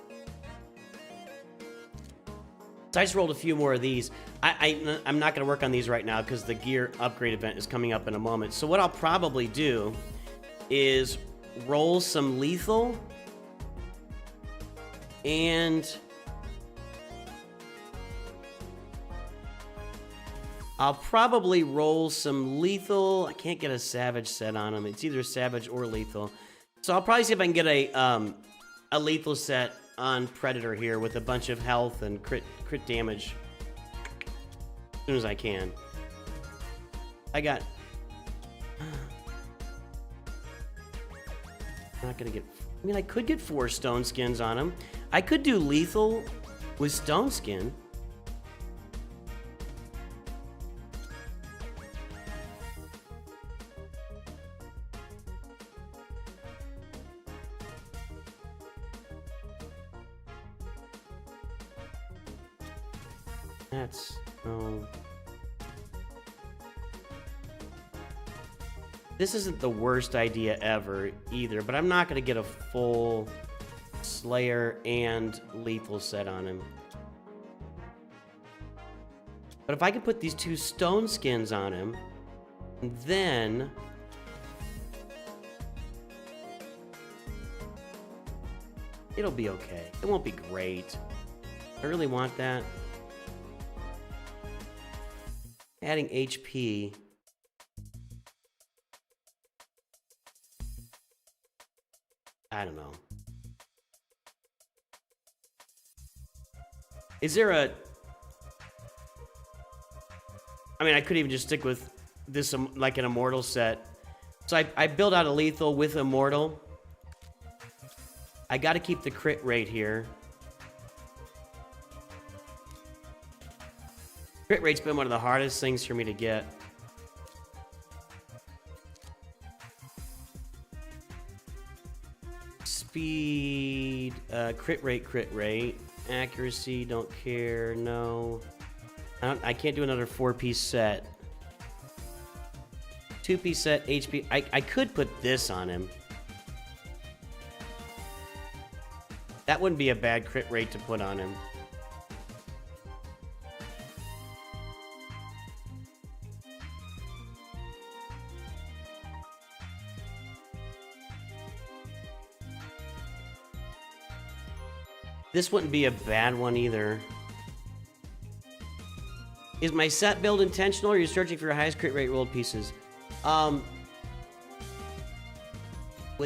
So I just rolled a few more of these. I'm not going to work on these right now because the gear upgrade event is coming up in a moment. So what I'll probably do is roll some lethal and... I'll probably roll some lethal. I can't get a savage set on him. It's either savage or lethal. So I'll probably see if I can get a lethal set on Predator here with a bunch of health and crit damage as soon as I can. I'm not gonna get... I mean, I could get 4 stone skins on him. I could do lethal with stone skin. That's... oh... This isn't the worst idea ever, either, but I'm not going to get a full Slayer and lethal set on him. But if I can put these 2 stone skins on him, then... it'll be okay. It won't be great. I really want that. Adding HP. I don't know. Is there a... I mean, I could even just stick with this, like an immortal set. So I build out a lethal with immortal. I got to keep the crit rate here. Crit rate's been one of the hardest things for me to get. Speed, crit rate. Accuracy, don't care, no. I can't do another 4-piece set. 2-piece set, HP. I could put this on him. That wouldn't be a bad crit rate to put on him. This wouldn't be a bad one either. Is my set build intentional, or are you searching for your highest crit rate rolled pieces? Wouldn't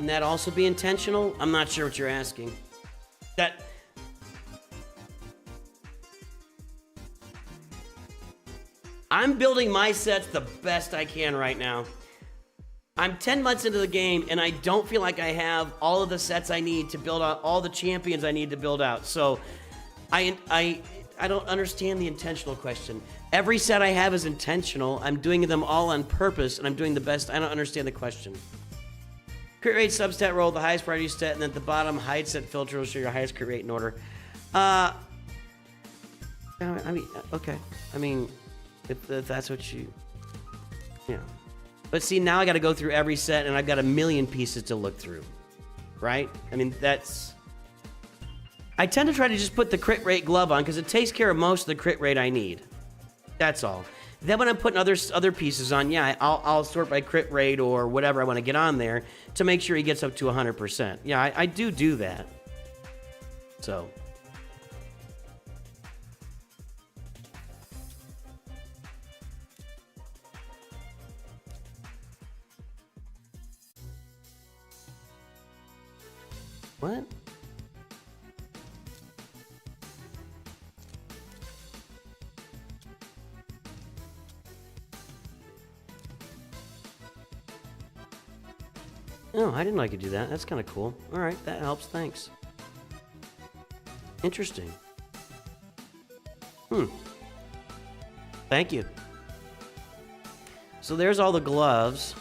that also be intentional? I'm not sure what you're asking. I'm building my sets the best I can right now. I'm 10 months into the game, and I don't feel like I have all of the sets I need to build out all the champions I need to build out. So I don't understand the intentional question. Every set I have is intentional. I'm doing them all on purpose, and I'm doing the best. I don't understand the question. Crit rate substat roll, the highest priority set, and then at the bottom, hide set filter will show your highest crit rate in order. I mean, okay. I mean, if that's what you... Yeah. But see, now I got to go through every set, and I've got a million pieces to look through, right? I mean, that's... I tend to try to just put the crit rate glove on, because it takes care of most of the crit rate I need. That's all. Then when I'm putting other pieces on, yeah, I'll sort by crit rate or whatever I want to get on there to make sure he gets up to 100%. Yeah, I do that. So... What? Oh, I didn't know I could do that. That's kind of cool. All right, that helps. Thanks. Interesting. Thank you. So there's all the gloves.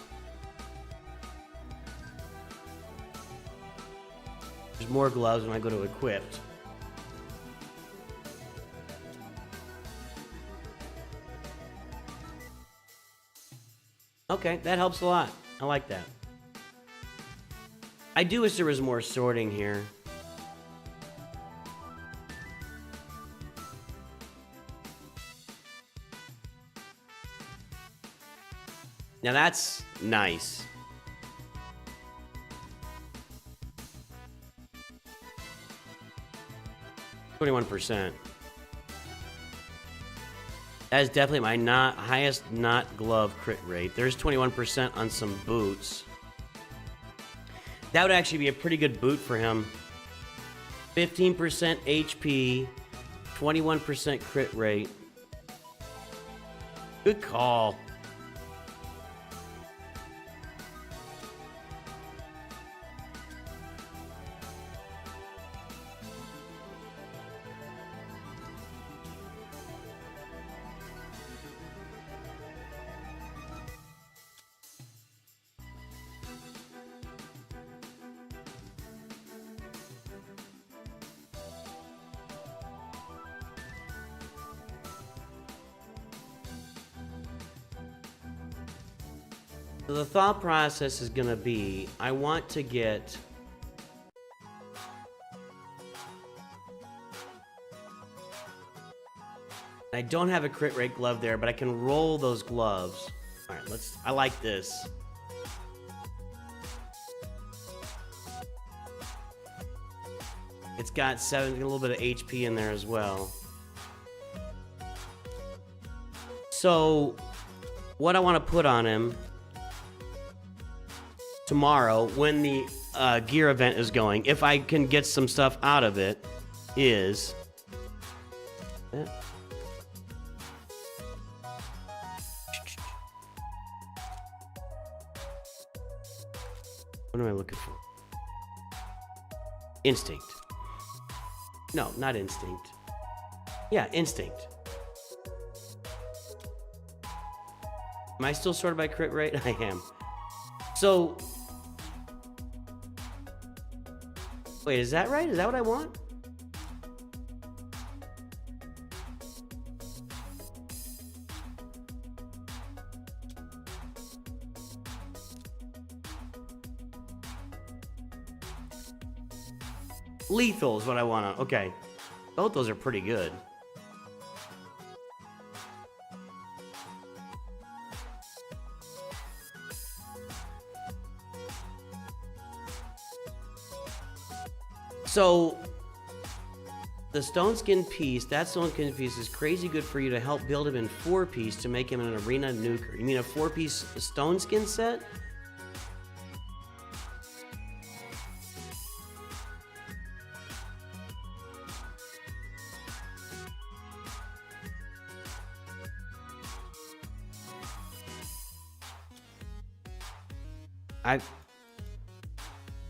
There's more gloves when I go to equipped. Okay, that helps a lot. I like that. I do wish there was more sorting here. Now that's nice. %. That is definitely my highest not glove crit rate. There's 21% on some boots. That would actually be a pretty good boot for him. 15% HP, 21% crit rate. Good call. So the thought process is going to be, I want to get... I don't have a crit rate glove there, but I can roll those gloves. All right, I like this. It's got a little bit of HP in there as well. So, what I want to put on him tomorrow when the gear event is going, if I can get some stuff out of it, is... What am I looking for? Instinct. No, not instinct. Yeah, instinct. Am I still sorted by crit rate? I am. So, wait, is that right? Is that what I want? Lethal is what I want. Okay. Both those are pretty good. So, the stone skin piece, that stone skin piece is crazy good for you to help build him in 4-piece to make him an arena nuker. You mean a 4-piece stone skin set?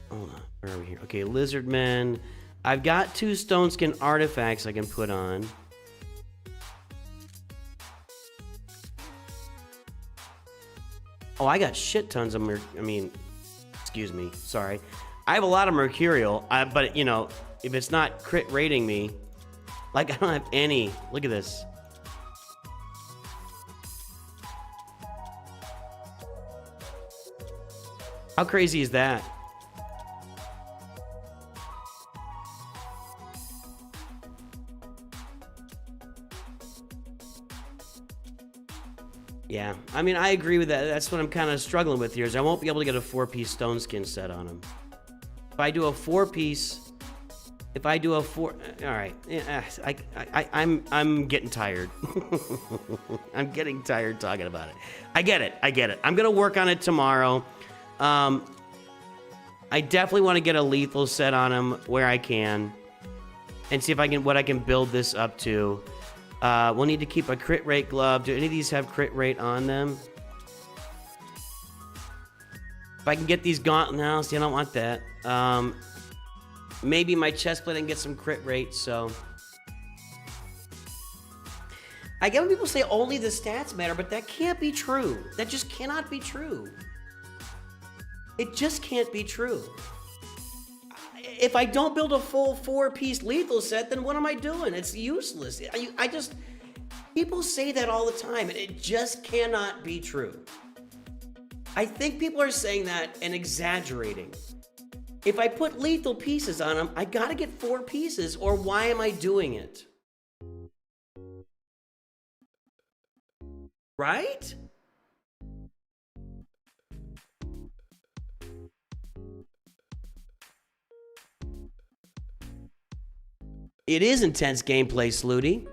Hold on, where are we here? Okay, lizard men. I've got 2 stone skin artifacts I can put on. Oh, I got shit tons of excuse me, sorry. I have a lot of mercurial, but you know, if it's not crit rating me, like I don't have any. Look at this. How crazy is that? Yeah, I mean, I agree with that. That's what I'm kind of struggling with here, is I won't be able to get a 4-piece stone skin set on him. If I do a 4-piece, all right, yeah, I'm getting tired. I'm getting tired talking about it. I get it. I'm gonna work on it tomorrow. I definitely want to get a lethal set on him where I can, and see if I can what I can build this up to. We'll need to keep a crit rate glove. Do any of these have crit rate on them? If I can get these gauntlets now, see, I don't want that. Maybe my chest plate can get some crit rate, so. I get when people say only the stats matter, but that can't be true. That just cannot be true. It just can't be true. If I don't build a full 4-piece lethal set, then what am I doing? It's useless. People say that all the time, and it just cannot be true. I think people are saying that and exaggerating. If I put lethal pieces on them, I gotta get 4 pieces, or why am I doing it? Right? It is intense gameplay, Slooty.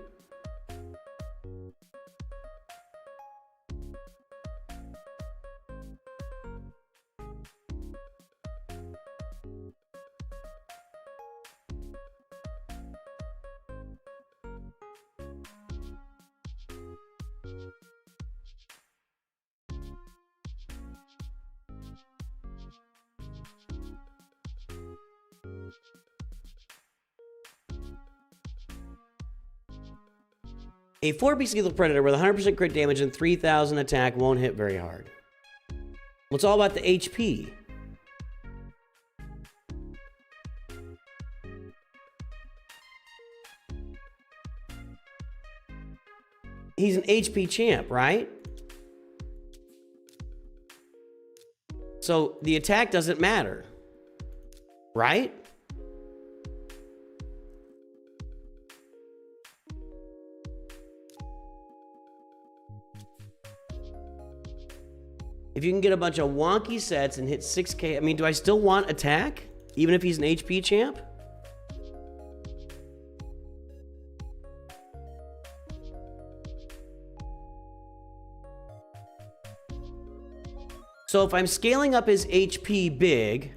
A 4-piece lethal predator with 100% crit damage and 3,000 attack won't hit very hard. Well, it's all about the HP. He's an HP champ, right? So the attack doesn't matter, right? If you can get a bunch of wonky sets and hit 6K, I mean, do I still want attack? Even if he's an HP champ? So if I'm scaling up his HP big,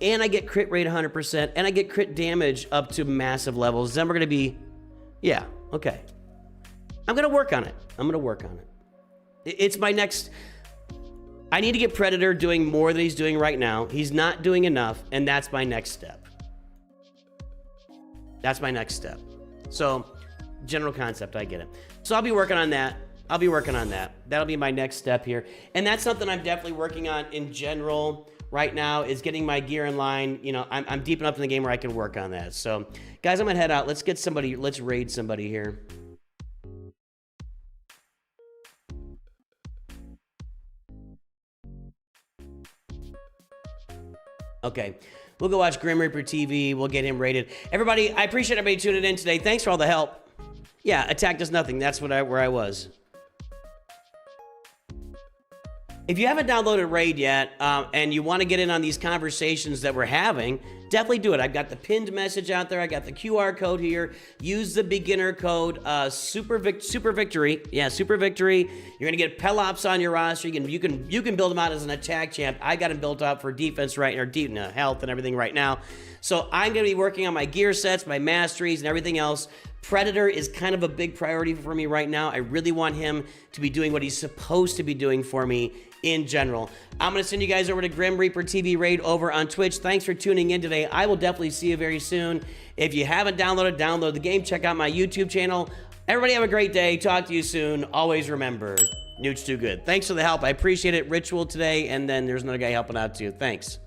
and I get crit rate 100%, and I get crit damage up to massive levels, then we're gonna be, yeah, okay. I'm gonna work on it. It's my next... I need to get Predator doing more than he's doing right now. He's not doing enough, and that's my next step. So, general concept, I get it. So I'll be working on that. I'll be working on that. That'll be my next step here. And that's something I'm definitely working on in general right now, is getting my gear in line. You know, I'm deep enough in the game where I can work on that. So, guys, I'm going to head out. Let's raid somebody here. Okay. We'll go watch Grim Reaper TV. We'll get him rated. Everybody, I appreciate everybody tuning in today. Thanks for all the help. Yeah, attack does nothing. That's where I was. If you haven't downloaded Raid yet, and you want to get in on these conversations that we're having, definitely do it. I've got the pinned message out there. I got the QR code here. Use the beginner code, Super Victory. Yeah, Super Victory. You're gonna get Pelops on your roster. You can build them out as an attack champ. I got him built up for defense health and everything right now. So I'm gonna be working on my gear sets, my masteries, and everything else. Predator is kind of a big priority for me right now. I really want him to be doing what he's supposed to be doing for me in general. I'm going to send you guys over to Grim Reaper TV Raid over on Twitch. Thanks for tuning in today. I will definitely see you very soon. If you haven't download the game. Check out my YouTube channel. Everybody have a great day. Talk to you soon. Always remember, Newt's too good. Thanks for the help. I appreciate it. Ritual today, and then there's another guy helping out too. Thanks.